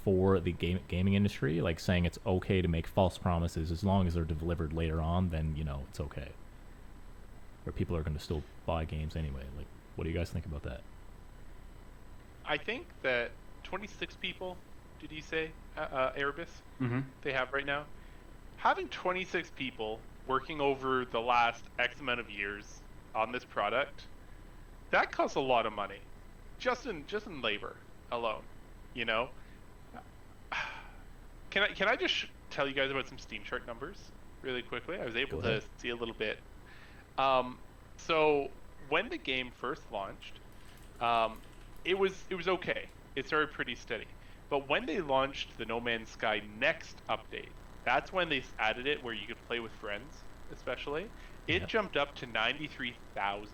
for the gaming industry, like saying it's okay to make false promises as long as they're delivered later on, then it's okay. Or people are going to still buy games anyway. Like, what do you guys think about that? I think that 26 people, did you say, Erebus, they have right now? Having 26 people working over the last X amount of years on this product, that costs a lot of money, just in labor alone, Can I just tell you guys about some Steam Chart numbers really quickly? I was able to see a little bit. So when the game first launched, it was okay. It started pretty steady. But when they launched the No Man's Sky Next update, that's when they added it where you could play with friends, especially. It jumped up to 93,000.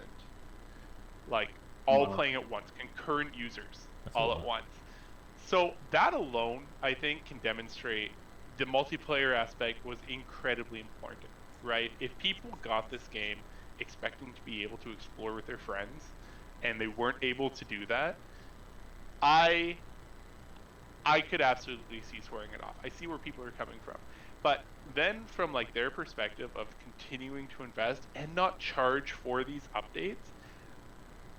Like, all playing at once, concurrent users, all at once. So that alone, I think, can demonstrate the multiplayer aspect was incredibly important, right? If people got this game expecting to be able to explore with their friends, and they weren't able to do that, I could absolutely see swearing it off. I see where people are coming from. But then from like their perspective of continuing to invest and not charge for these updates,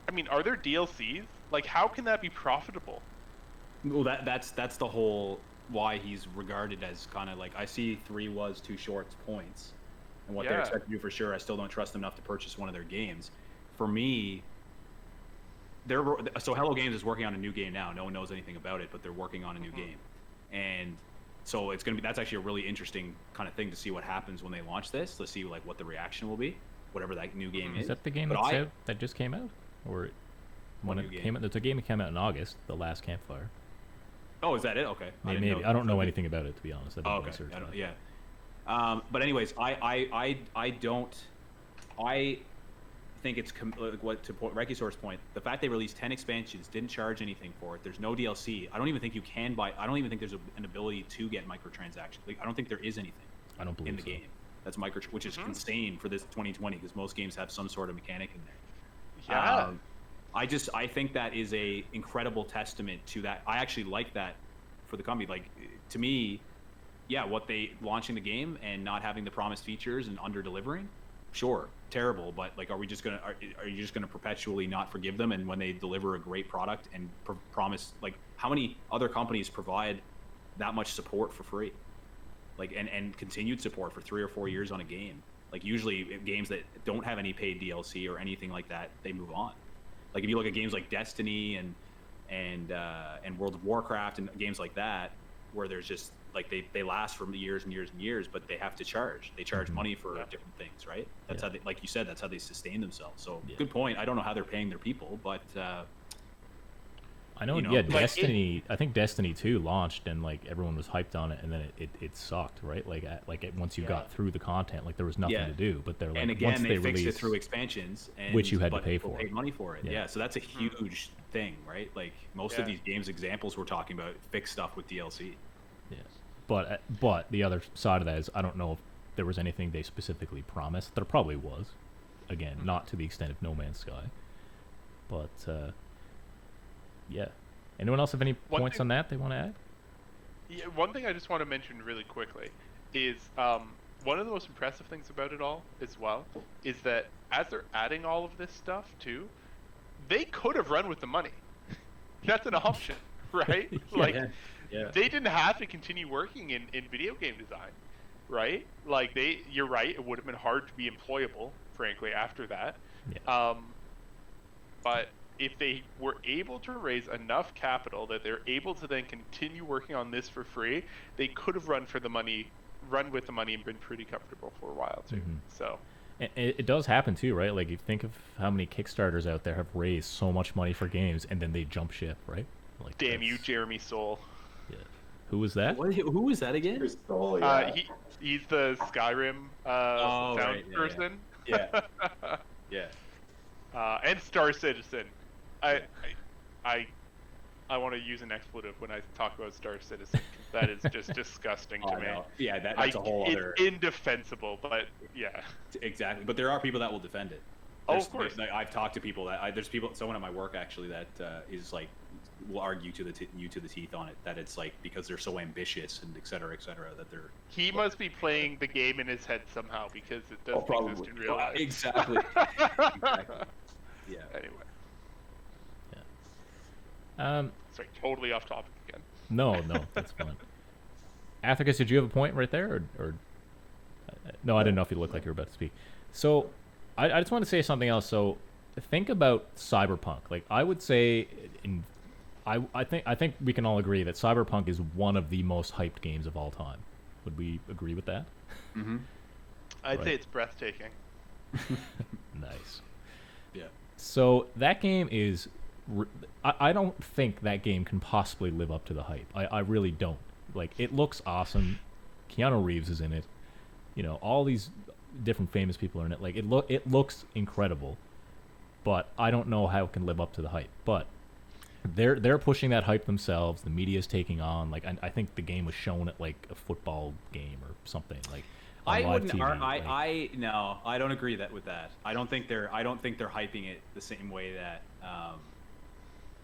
I mean, are there DLCs? Like, how can that be profitable? Well, that's the whole why he's regarded as kind of like, I see 3 was too short points, and what they're expected to do for sure. I still don't trust them enough to purchase one of their games. For me, so Hello Games is working on a new game now. No one knows anything about it, but they're working on a new game, and so it's gonna be, that's actually a really interesting kind of thing to see what happens when they launch this. Let's see like what the reaction will be, whatever that new game is. Is that the game that just came out, or when it came out? There's a game that came out in August, The Last Campfire. Oh, is that it? Okay. Maybe. I don't know anything about it, to be honest. Okay. But anyways, I think it's to Rekisaur's point, the fact they released 10 expansions, didn't charge anything for it. There's no DLC. I don't even think you can buy. I don't even think there's an ability to get microtransactions. Like, I don't think there is anything. I don't believe in the game that's which is insane for this 2020 because most games have some sort of mechanic in there. Yeah. I think that is a incredible testament to that. I actually like that for the company. Like, to me, yeah, what they launching the game and not having the promised features and under delivering, sure, terrible. But like, are you just gonna perpetually not forgive them? And when they deliver a great product and promise, like, how many other companies provide that much support for free, like, and continued support for 3 or 4 years on a game? Like, usually games that don't have any paid DLC or anything like that, they move on. Like, if you look at games like Destiny and World of Warcraft and games like that, where there's just like they last for years and years and years, but they have to charge. They charge money for different things, right? That's how they, like you said, that's how they sustain themselves. So good point. I don't know how they're paying their people, but I know, Destiny. I think Destiny 2 launched and like everyone was hyped on it, and then it sucked, right? Once you got through the content, like there was nothing to do. But they're like, and again, once they fixed released, it through expansions, which you had to pay for. Paid money for it. Yeah, so that's a huge thing, right? Like most of these games examples we're talking about fix stuff with DLC. Yeah, but the other side of that is I don't know if there was anything they specifically promised. There probably was. Again, not to the extent of No Man's Sky, but. Yeah. Anyone else have any points on that they want to add? Yeah, one thing I just want to mention really quickly is one of the most impressive things about it all as well is that as they're adding all of this stuff too, they could have run with the money. That's an option, right? They didn't have to continue working in video game design, right? Like you're right, it would have been hard to be employable, frankly, after that. Yeah. But if they were able to raise enough capital that they're able to then continue working on this for free, they could have run with the money and been pretty comfortable for a while too. So it does happen too, right? Like you think of how many Kickstarters out there have raised so much money for games and then they jump ship, right? Like damn you, Jeremy Soule. Yeah. Who was that? Who was that again? Soul, yeah. He's the Skyrim sound person. Yeah. Yeah. And Star Citizen. I want to use an expletive when I talk about Star Citizen. That is just disgusting to me. No. Yeah, that's a whole other. It's indefensible, but yeah. Exactly, but there are people that will defend it. Of course. I've talked to people there's someone at my work actually that is like will argue to the teeth on it that it's like because they're so ambitious and et cetera that they're. He must be playing the game in his head somehow because it doesn't exist in real life. Exactly. Yeah. Anyway. Sorry, totally off topic again. No, that's fine. Athicus, did you have a point right there, or no? I didn't know if you looked like you were about to speak. So, I just want to say something else. So, think about Cyberpunk. Like, I would say, I think we can all agree that Cyberpunk is one of the most hyped games of all time. Would we agree with that? Mm-hmm. I'd say it's breathtaking. Nice. Yeah. So that game is. I don't think that game can possibly live up to the hype. I really don't. Like, it looks awesome. Keanu Reeves is in it. You know, all these different famous people are in it. Like, it looks incredible. But I don't know how it can live up to the hype. But they're pushing that hype themselves. The media's taking on. Like, I think the game was shown at like a football game or something. Like, on live TV. No, I don't agree with that. I don't think they're hyping it the same way that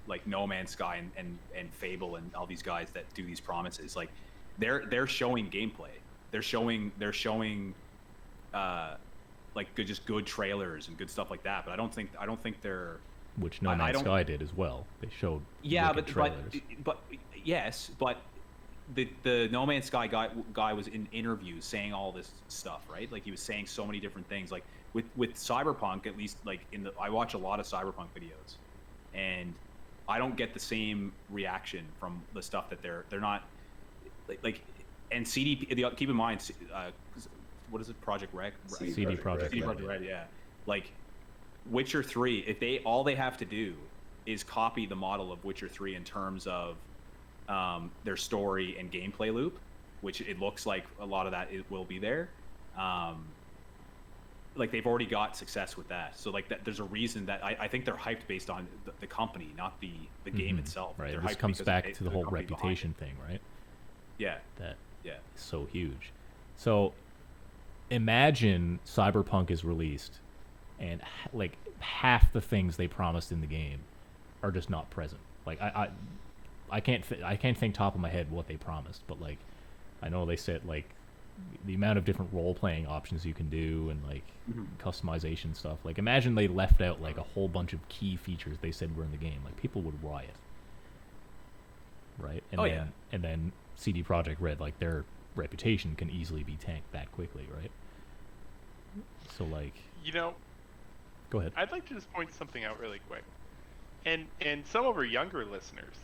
like No Man's Sky and Fable and all these guys that do these promises. Like they're showing gameplay. They're showing like good trailers and good stuff like that. But I don't think they're. Which No Man's Sky did as well. They showed trailers. but yes, but the No Man's Sky guy was in interviews saying all this stuff, right? Like he was saying so many different things. Like with Cyberpunk, at least like I watch a lot of Cyberpunk videos, and I don't get the same reaction from the stuff that they're not like and CDP. Keep in mind, what is it? Project Red? CD Projekt Red. Yeah, like Witcher 3. If all they have to do is copy the model of Witcher 3 in terms of their story and gameplay loop, which it looks like a lot of that will be there. Like they've already got success with that, so like that, there's a reason that I think they're hyped based on the company, not the game itself. Right. They're this hyped comes back to the whole reputation thing, right? Yeah. That is so huge. So imagine Cyberpunk is released, and like half the things they promised in the game are just not present. Like I can't think top of my head what they promised, but like I know they said like the amount of different role playing options you can do and like customization stuff. Like imagine they left out like a whole bunch of key features they said were in the game. Like people would riot. Right? And then CD Projekt Red, like their reputation can easily be tanked that quickly, right? So like, go ahead. I'd like to just point something out really quick. And some of our younger listeners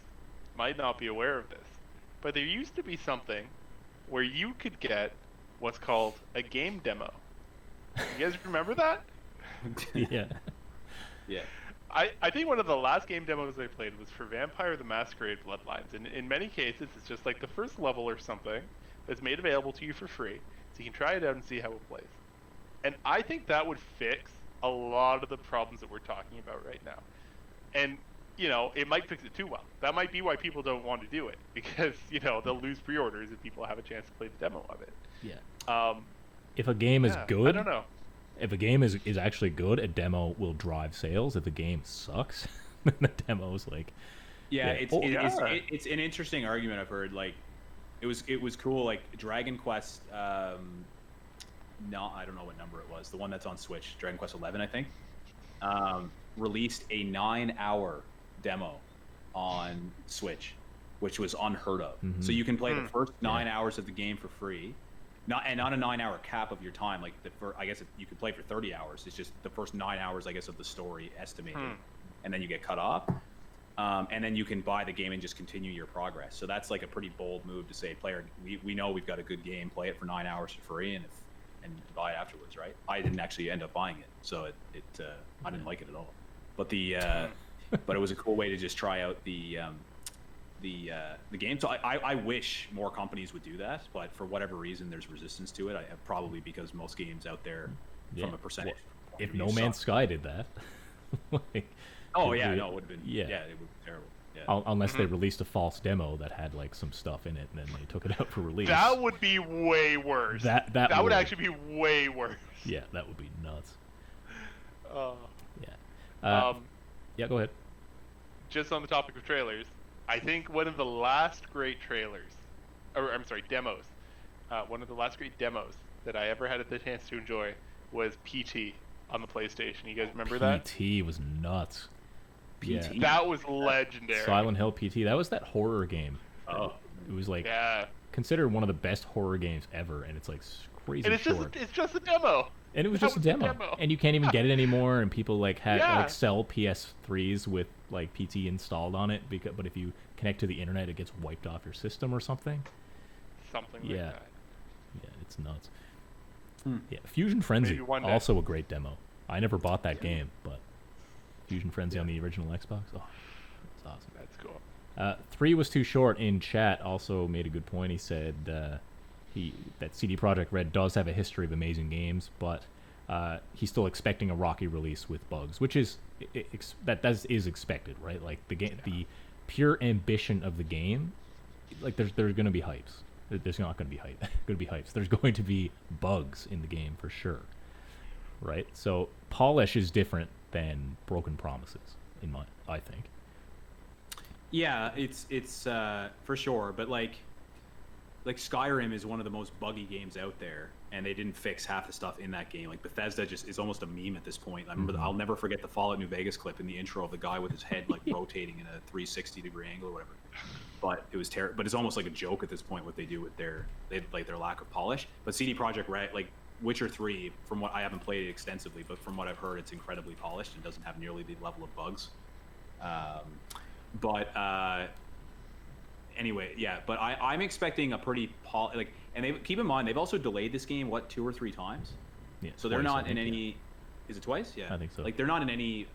might not be aware of this, but there used to be something where you could get what's called a game demo. You guys remember that? Yeah. Yeah. I think one of the last game demos I played was for Vampire the Masquerade Bloodlines. And in many cases, it's just like the first level or something that's made available to you for free. So you can try it out and see how it plays. And I think that would fix a lot of the problems that we're talking about right now. And, it might fix it too well. That might be why people don't want to do it. Because, they'll lose pre-orders if people have a chance to play the demo of it. Yeah. If a game is good... I don't know. If a game is actually good, a demo will drive sales. If the game sucks, then the demo's like... Yeah, it's an interesting argument I've heard. Like, it was cool. Like, Dragon Quest... I don't know what number it was. The one that's on Switch, Dragon Quest 11, I think, released a 9-hour demo on Switch, which was unheard of. Mm-hmm. So you can play the first 9 hours of the game for free. Not a 9-hour cap of your time. Like I guess you could play for 30 hours. It's just the first 9 hours, I guess, of the story estimated, and then you get cut off. And then you can buy the game and just continue your progress. So that's like a pretty bold move to say, player, we know we've got a good game, play it for 9 hours for free, and buy it afterwards, right? I didn't actually end up buying it, so I didn't like it at all. But but it was a cool way to just try out the game. So I wish more companies would do that, but for whatever reason, there's resistance to it. Probably because most games out there, from a percentage. Well, if No Man's Sky did that, it would have been. Yeah, it would be terrible. Yeah. Unless they released a false demo that had like some stuff in it, and then they took it out for release. That would be way worse. That would actually be way worse. Yeah, that would be nuts. Yeah, go ahead. Just on the topic of trailers, I think one of the last great demos. One of the last great demos that I ever had the chance to enjoy was PT on the PlayStation. You guys remember that? PT was nuts. PT? Yeah. That was legendary. Silent Hill PT. That was that horror game. Oh. It was like considered one of the best horror games ever, and it's like crazy and short. It's just a demo. And it was just a demo. And you can't even get it anymore, and people like sell PS3s with like PT installed on it, but if you connect to the internet, it gets wiped off your system or something. Something like that. Yeah, it's nuts. Yeah, Fusion Frenzy, also a great demo. I never bought that game, but Fusion Frenzy on the original Xbox. Oh, that's awesome. That's cool. 3 was too short. In chat also made a good point. He said that CD Projekt Red does have a history of amazing games, but he's still expecting a rocky release with bugs, which is is expected, right? Like the pure ambition of the game, like there's going to be hypes. There's not going to be hype. Going to be hypes. There's going to be bugs in the game for sure, right? So polish is different than broken promises, I think. Yeah, it's for sure, but like Skyrim is one of the most buggy games out there, and they didn't fix half the stuff in that game. Like Bethesda just is almost a meme at this point. I remember I'll never forget the Fallout New Vegas clip in the intro of the guy with his head like rotating in a 360-degree angle or whatever. But it was terrible. But it's almost like a joke at this point what they do with their lack of polish. But CD Projekt Red, like Witcher 3, from what I haven't played it extensively, but from what I've heard, it's incredibly polished and doesn't have nearly the level of bugs. Anyway, yeah, but I'm expecting a pretty and they keep in mind they've also delayed this game 2 or 3 times. Yeah, so they're not in any. Yeah. Is it twice? Yeah, I think so. Like they're not in any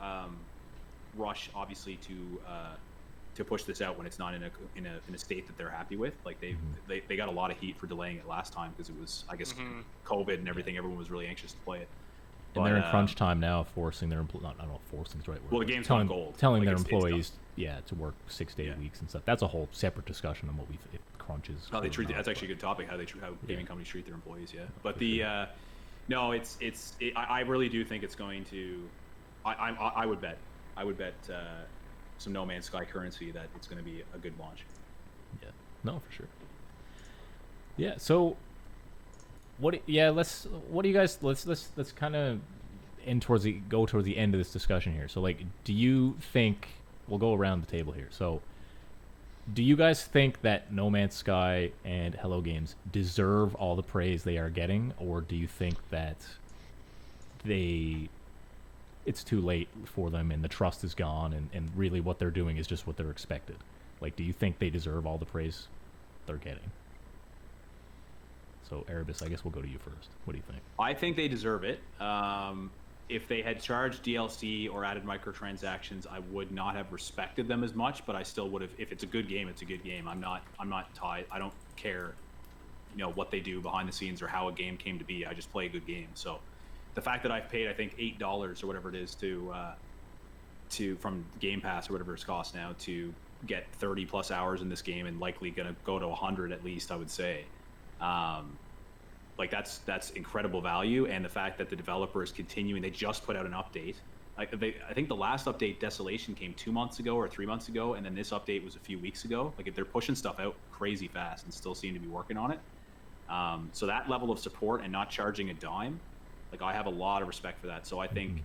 rush, obviously, to push this out when it's not in a state that they're happy with. Like they got a lot of heat for delaying it last time because it was, I guess, COVID and everything. Everyone was really anxious to play it. And they're in crunch time now, forcing their employees. I don't know if forcing is the right word. Well, the game's gone gold. Telling their employees, to work 6 to 8 weeks and stuff. That's a whole separate discussion on if crunch is. How they treat that's actually a good topic. How gaming companies treat their employees. Yeah, but I really do think it's going to I would bet. I would bet some No Man's Sky currency that it's going to be a good launch. Yeah. No, for sure. Yeah. So, what? Yeah. What do you guys? Let's kind of go towards the end of this discussion here. So, like, do you think we'll go around the table here? So, do you guys think that No Man's Sky and Hello Games deserve all the praise they are getting, or do you think that it's too late for them and the trust is gone and really what they're doing is just what they're expected? Like, do you think they deserve all the praise they're getting? So, Erebus, I guess we'll go to you first. What do you think? I think they deserve it. If they had charged DLC or added microtransactions, I would not have respected them as much, but I still would have. If it's a good game, it's a good game. I'm not tied. I don't care, what they do behind the scenes or how a game came to be. I just play a good game. So, the fact that I've paid, I think, $8 or whatever it is to from Game Pass or whatever it's cost now to get 30 plus hours in this game and likely going to go to 100 at least, I would say. Like that's incredible value, and the fact that the developer is continuing. They just put out an update. I think the last update, Desolation, came 2 months ago or 3 months ago, and then this update was a few weeks ago. Like, if they're pushing stuff out crazy fast and still seem to be working on it. So that level of support and not charging a dime, like, I have a lot of respect for that. So I think,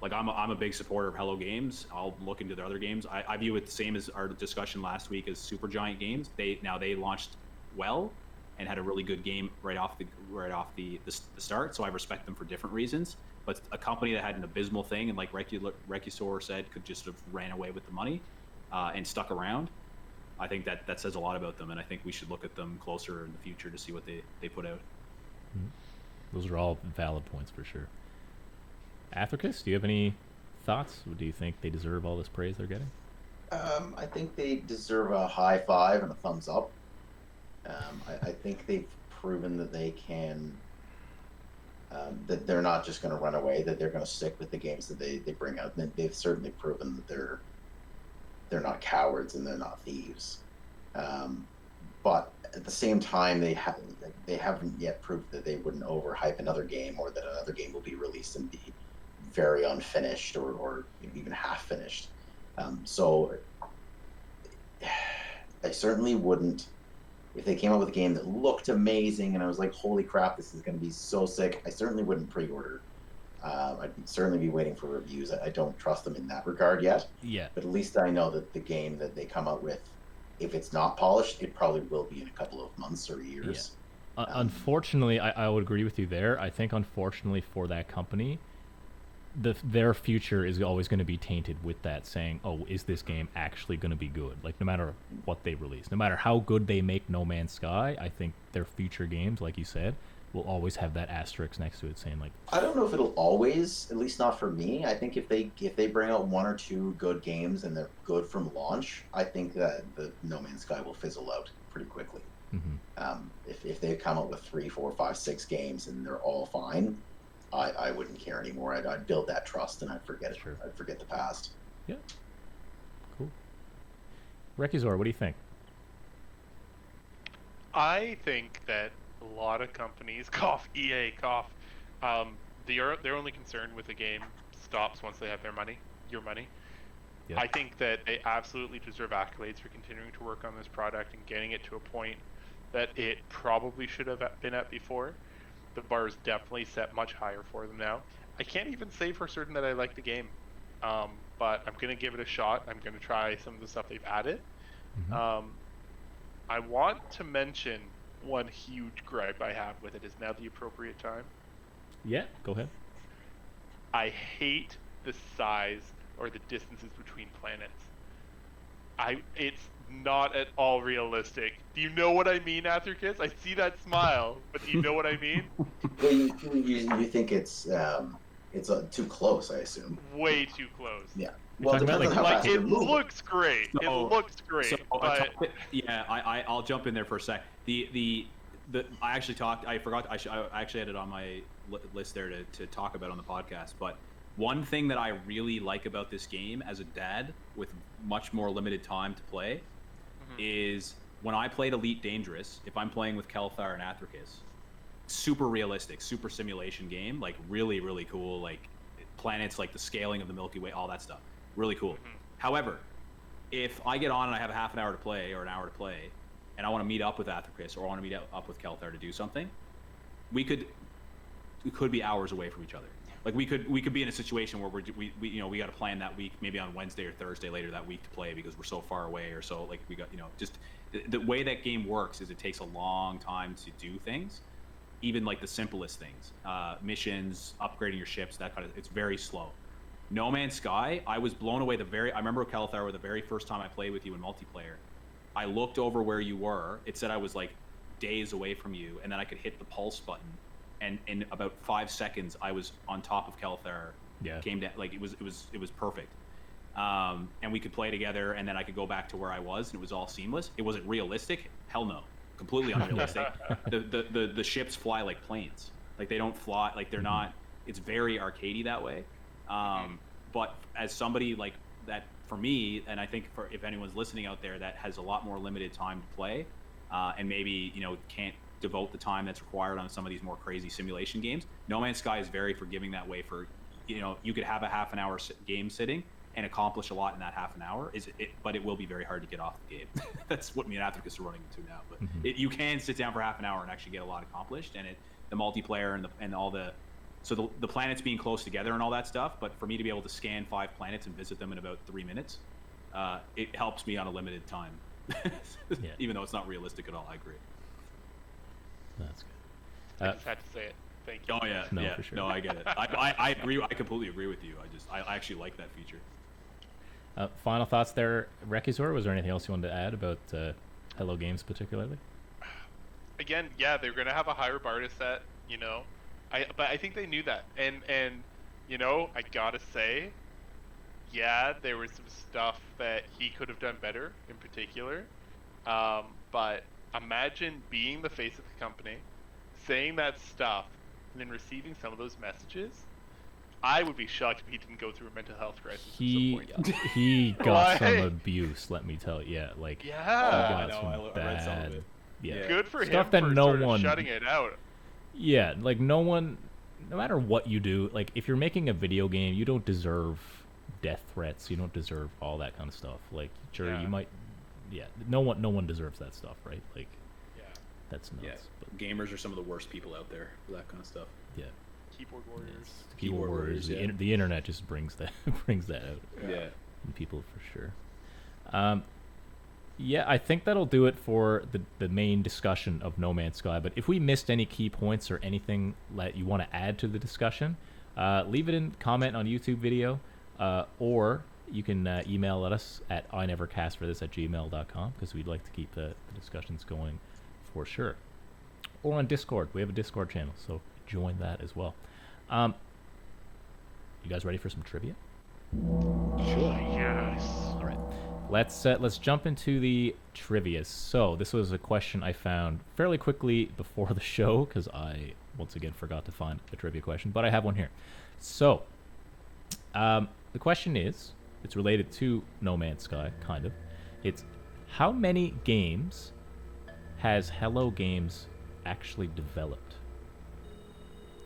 like, I'm a big supporter of Hello Games. I'll look into their other games. I view it the same as our discussion last week as Supergiant Games. They launched well and had a really good game right off the start. So I respect them for different reasons. But a company that had an abysmal thing, and like Recusor said, could just have ran away with the money and stuck around. I think that says a lot about them, and I think we should look at them closer in the future to see what they put out. Those are all valid points for sure. Athricus, do you have any thoughts? Do you think they deserve all this praise they're getting? I think they deserve a high five and a thumbs up. I think they've proven that they can, that they're not just going to run away, that they're going to stick with the games that they bring out. And they've certainly proven that they're not cowards and they're not thieves. But at the same time, they haven't yet proved that they wouldn't overhype another game, or that another game will be released and be very unfinished or even half finished. So I certainly wouldn't. If they came up with a game that looked amazing and I was like, holy crap, this is going to be so sick, I certainly wouldn't pre-order. I'd certainly be waiting for reviews. I don't trust them in that regard yet. Yeah. But at least I know that the game that they come out with, if it's not polished, it probably will be in a couple of months or years. Yeah. Unfortunately, I would agree with you there. I think, unfortunately for that company, their future is always going to be tainted with that, saying, oh, is this game actually going to be good? Like, no matter what they release, no matter how good they make No Man's Sky, I think their future games, like you said, will always have that asterisk next to it saying, like, I don't know if it'll always, at least not for me. I think if they bring out one or two good games and they're good from launch, I think that the No Man's Sky will fizzle out pretty quickly. If they come up with 3, 4, 5, 6 games and they're all fine, I wouldn't care anymore. I'd build that trust and I'd forget it. Sure. I'd forget the past. Yeah. Cool. Recusor, what do you think? I think that a lot of companies, cough, EA, cough, they're only concerned with the game stops once they have your money. Yeah. I think that they absolutely deserve accolades for continuing to work on this product and getting it to a point that it probably should have been at before. The bar is definitely set much higher for them now. I can't even say for certain that I like the game, but I'm going to give it a shot. I'm going to try some of the stuff they've added. I want to mention one huge gripe I have with it. Is now the appropriate time? Yeah, go ahead. I hate the size or the distances between planets. It's not at all realistic. Do you know what I mean, Athricus? I see that smile, but do you know what I mean? Well, you think it's too close, I assume. Way too close. Yeah. Well, talking about, depends on how fast It you're moving. looks great. It looks great. But I'll jump in there for a sec. I actually talked. I forgot. I actually had it on my list there to talk about on the podcast. But one thing that I really like about this game as a dad with much more limited time to play is when I played Elite Dangerous, if I'm playing with Kelthar and Athricus, super realistic, super simulation game, like really, really cool, like planets, like the scaling of the Milky Way, all that stuff. Really cool. However, if I get on and I have a half an hour to play or an hour to play, and I want to meet up with Athricus or I want to meet up with Kelthar to do something, we could be hours away from each other. Like we could be in a situation where we got to plan that week, maybe on Wednesday or Thursday later that week to play because we're so far away or so, like we got, just the way that game works is it takes a long time to do things, even like the simplest things, missions, upgrading your ships, that kind of, it's very slow. No Man's Sky, I was blown away I remember Kelthar, the very first time I played with you in multiplayer, I looked over where you were, it said I was like days away from you, and then I could hit the pulse button, and in about 5 seconds I was on top of Kelthar. Came down, like it was perfect. And we could play together, and then I could go back to where I was, and it was all seamless. It wasn't realistic, hell no, completely unrealistic. The ships fly like planes, like they don't fly, like they're not, it's very arcadey that way. But as somebody like that, for me, and I think for if anyone's listening out there that has a lot more limited time to play, and maybe can't devote the time that's required on some of these more crazy simulation games, No Man's Sky is very forgiving that way. For you could have a half an hour game sitting and accomplish a lot in that half an hour. But it will be very hard to get off the game. That's what me and Athricus are running into now. But you can sit down for half an hour and actually get a lot accomplished, and the multiplayer and all the. So the planets being close together and all that stuff, but for me to be able to scan 5 planets and visit them in about 3 minutes, it helps me on a limited time. Even though it's not realistic at all, I agree. That's good. I just had to say it. Thank you. Oh yeah, No, for sure. No, I get it. I agree. I completely agree with you. I actually like that feature. Final thoughts there, Rekizor? Was there anything else you wanted to add about Hello Games particularly? Again, yeah, they're gonna have a higher bar to set. But I think they knew that, and I gotta say, yeah, there was some stuff that he could have done better in particular. But imagine being the face of the company, saying that stuff, and then receiving some of those messages. I would be shocked if he didn't go through a mental health crisis at some point. He got some abuse, let me tell you. I read some of it. Yeah. Good for Stuff him that for no sort of one shutting it out. Yeah, like no matter what you do, like if you're making a video game, you don't deserve death threats. You don't deserve all that kind of stuff. Like, sure, you might, no one deserves that stuff, right? Like, that's nuts. Yeah, but gamers are some of the worst people out there for that kind of stuff. Yeah, Keyboard warriors. keyboard warriors. The internet just brings that out. Yeah, in people for sure. Yeah, I think that'll do it for the main discussion of No Man's Sky. But if we missed any key points or anything that you want to add to the discussion, leave it in comment on YouTube video, or you can email us at inevercastforthis@gmail.com, because we'd like to keep the discussions going for sure. Or on Discord. We have a Discord channel, so join that as well. You guys ready for some trivia? Sure. Yes. All right. Let's jump into the trivia. So this was a question I found fairly quickly before the show, because I once again forgot to find a trivia question, but I have one here. So the question is, it's related to No Man's Sky, kind of. It's how many games has Hello Games actually developed?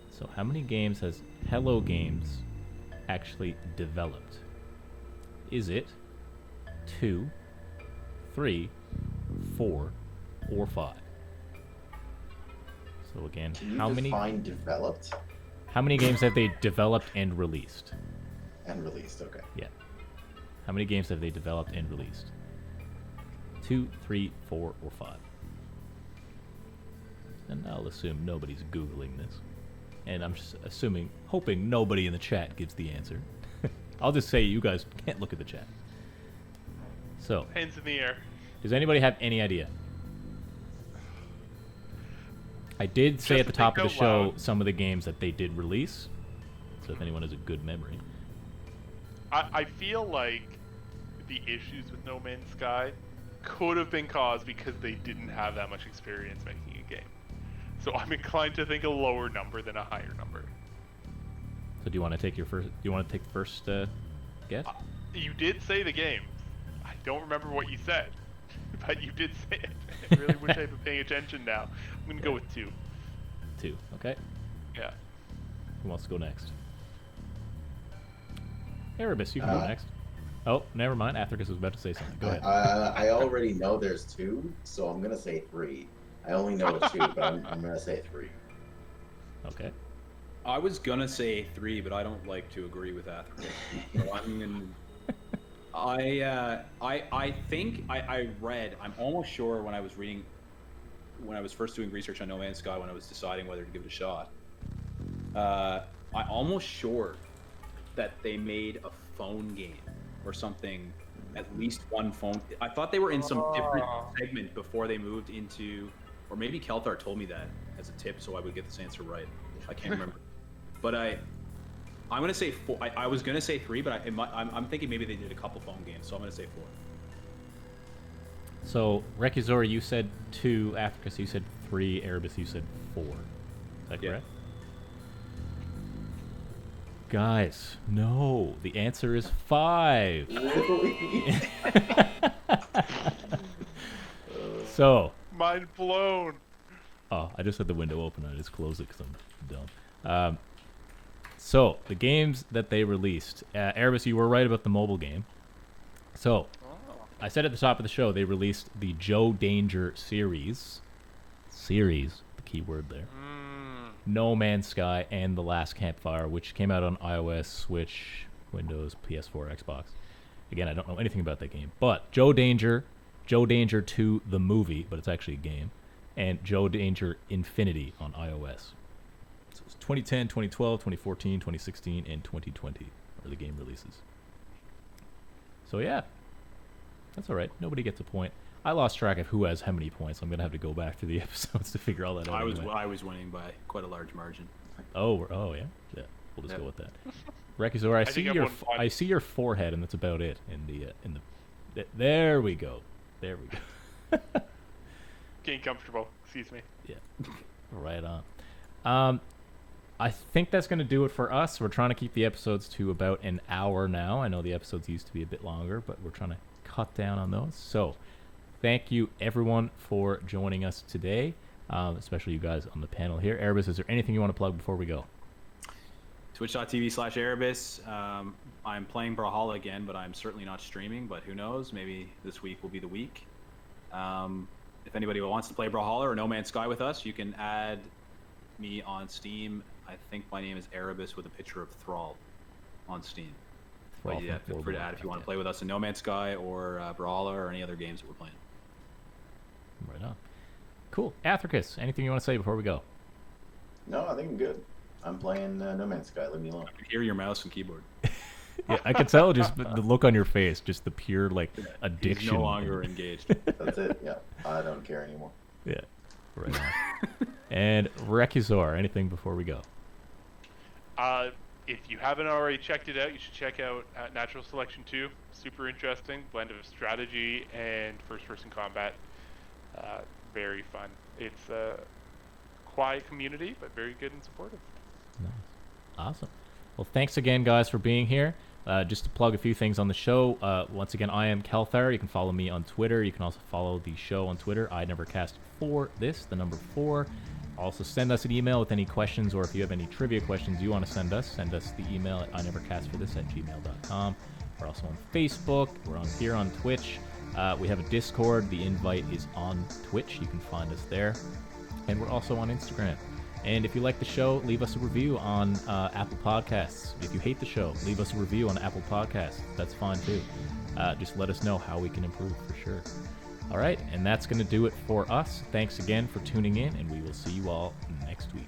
So how many games has Hello Games actually developed? Is it 2, 3, 4, or 5? So again, Can you how many developed games have they developed and released? and released? Okay. Yeah. How many games have they developed and released? 2, 3, 4, or 5? And I'll assume nobody's Googling this. And I'm just hoping nobody in the chat gives the answer. I'll just say you guys can't look at the chat. So, Hands in the air. does anybody have any idea? I did say at the top of the show some of the games that they did release. So if anyone has a good memory. I feel like the issues with No Man's Sky could have been caused because they didn't have that much experience making a game. So I'm inclined to think a lower number than a higher number. So do you want to take the first guess? You did say the game. I don't remember what you said, but you did say it. I really wish I'd been paying attention now. I'm gonna go with 2. 2. Okay. Yeah. Who wants to go next? Erebus, you can go next. Oh, never mind. Athricus was about to say something. Go ahead. I already know there's 2, so I'm gonna say 3. I only know 2, but I'm gonna say 3. Okay. I was gonna say 3, but I don't like to agree with that. So I think I read. I'm almost sure when I was first doing research on No Man's Sky, when I was deciding whether to give it a shot. I'm almost sure that they made a phone game or something, at least one phone. I thought they were in some different segment before they moved into, or maybe Kelthar told me that as a tip, so I would get this answer right. I can't remember, but I'm gonna say 4. I was gonna say 3, but I'm thinking maybe they did a couple phone games, so I'm gonna say 4. So, Rekuzor, you said 2. Athricus, you said 3. Erebus, you said 4. Is that Yeah. correct? Guys, no. The answer is 5. So. Mind blown. Oh, I just had the window open. I just closed it because I'm dumb. So, the games that they released. Erebus, you were right about the mobile game. So, I said at the top of the show, they released the Joe Danger series. Series, the key word there. No Man's Sky and The Last Campfire, which came out on iOS, Switch, Windows, PS4, Xbox. Again, I don't know anything about that game. But Joe Danger 2, the movie, but it's actually a game, and Joe Danger Infinity on iOS. So it's 2010, 2012, 2014, 2016, and 2020 are the game releases. So yeah, that's all right. Nobody gets a point. I lost track of who has how many points. I'm gonna have to go back to the episodes to figure all that out. I was winning by quite a large margin. Oh yeah. We'll just go with that. Rekuzor, I see your forehead, and that's about it. There we go. Getting comfortable. Excuse me. Yeah. Right on. I think that's going to do it for us. We're trying to keep the episodes to about an hour now. I know the episodes used to be a bit longer, but we're trying to cut down on those. So thank you, everyone, for joining us today, especially you guys on the panel here. Erebus, is there anything you want to plug before we go? Twitch.tv/Erebus. I'm playing Brawlhalla again, but I'm certainly not streaming, but who knows? Maybe this week will be the week. If anybody wants to play Brawlhalla or No Man's Sky with us, you can add me on Steam. I think my name is Erebus with a picture of Thrall on Steam. But yeah, feel free to add if you want to play with us in No Man's Sky or Brawlhalla or any other games that we're playing. Right on. Cool. Athricus, anything you want to say before we go? No, I think I'm good. I'm playing No Man's Sky. Leave me alone. I can hear your mouse and keyboard. Yeah, I could tell just the look on your face, just the pure addiction. He's no longer engaged. That's it. Yeah, I don't care anymore. Yeah, right on. And Rekuzor, anything before we go? If you haven't already checked it out, you should check out Natural Selection 2. Super interesting blend of strategy and first-person combat. Very fun. It's a quiet community, but very good and supportive. Nice. Awesome. Well, thanks again, guys, for being here. Just to plug a few things on the show. Once again, I am Kelthar. You can follow me on Twitter. You can also follow the show on Twitter. I never cast for this, the number 4. Also, send us an email with any questions, or if you have any trivia questions you want to send us the email at inevercastforthis@gmail.com. We're also on Facebook. We're on here on Twitch. We have a Discord. The invite is on Twitch. You can find us there. And we're also on Instagram. And if you like the show, leave us a review on Apple Podcasts. If you hate the show, leave us a review on Apple Podcasts. That's fine, too. Just let us know how we can improve, for sure. All right, and that's going to do it for us. Thanks again for tuning in, and we will see you all next week.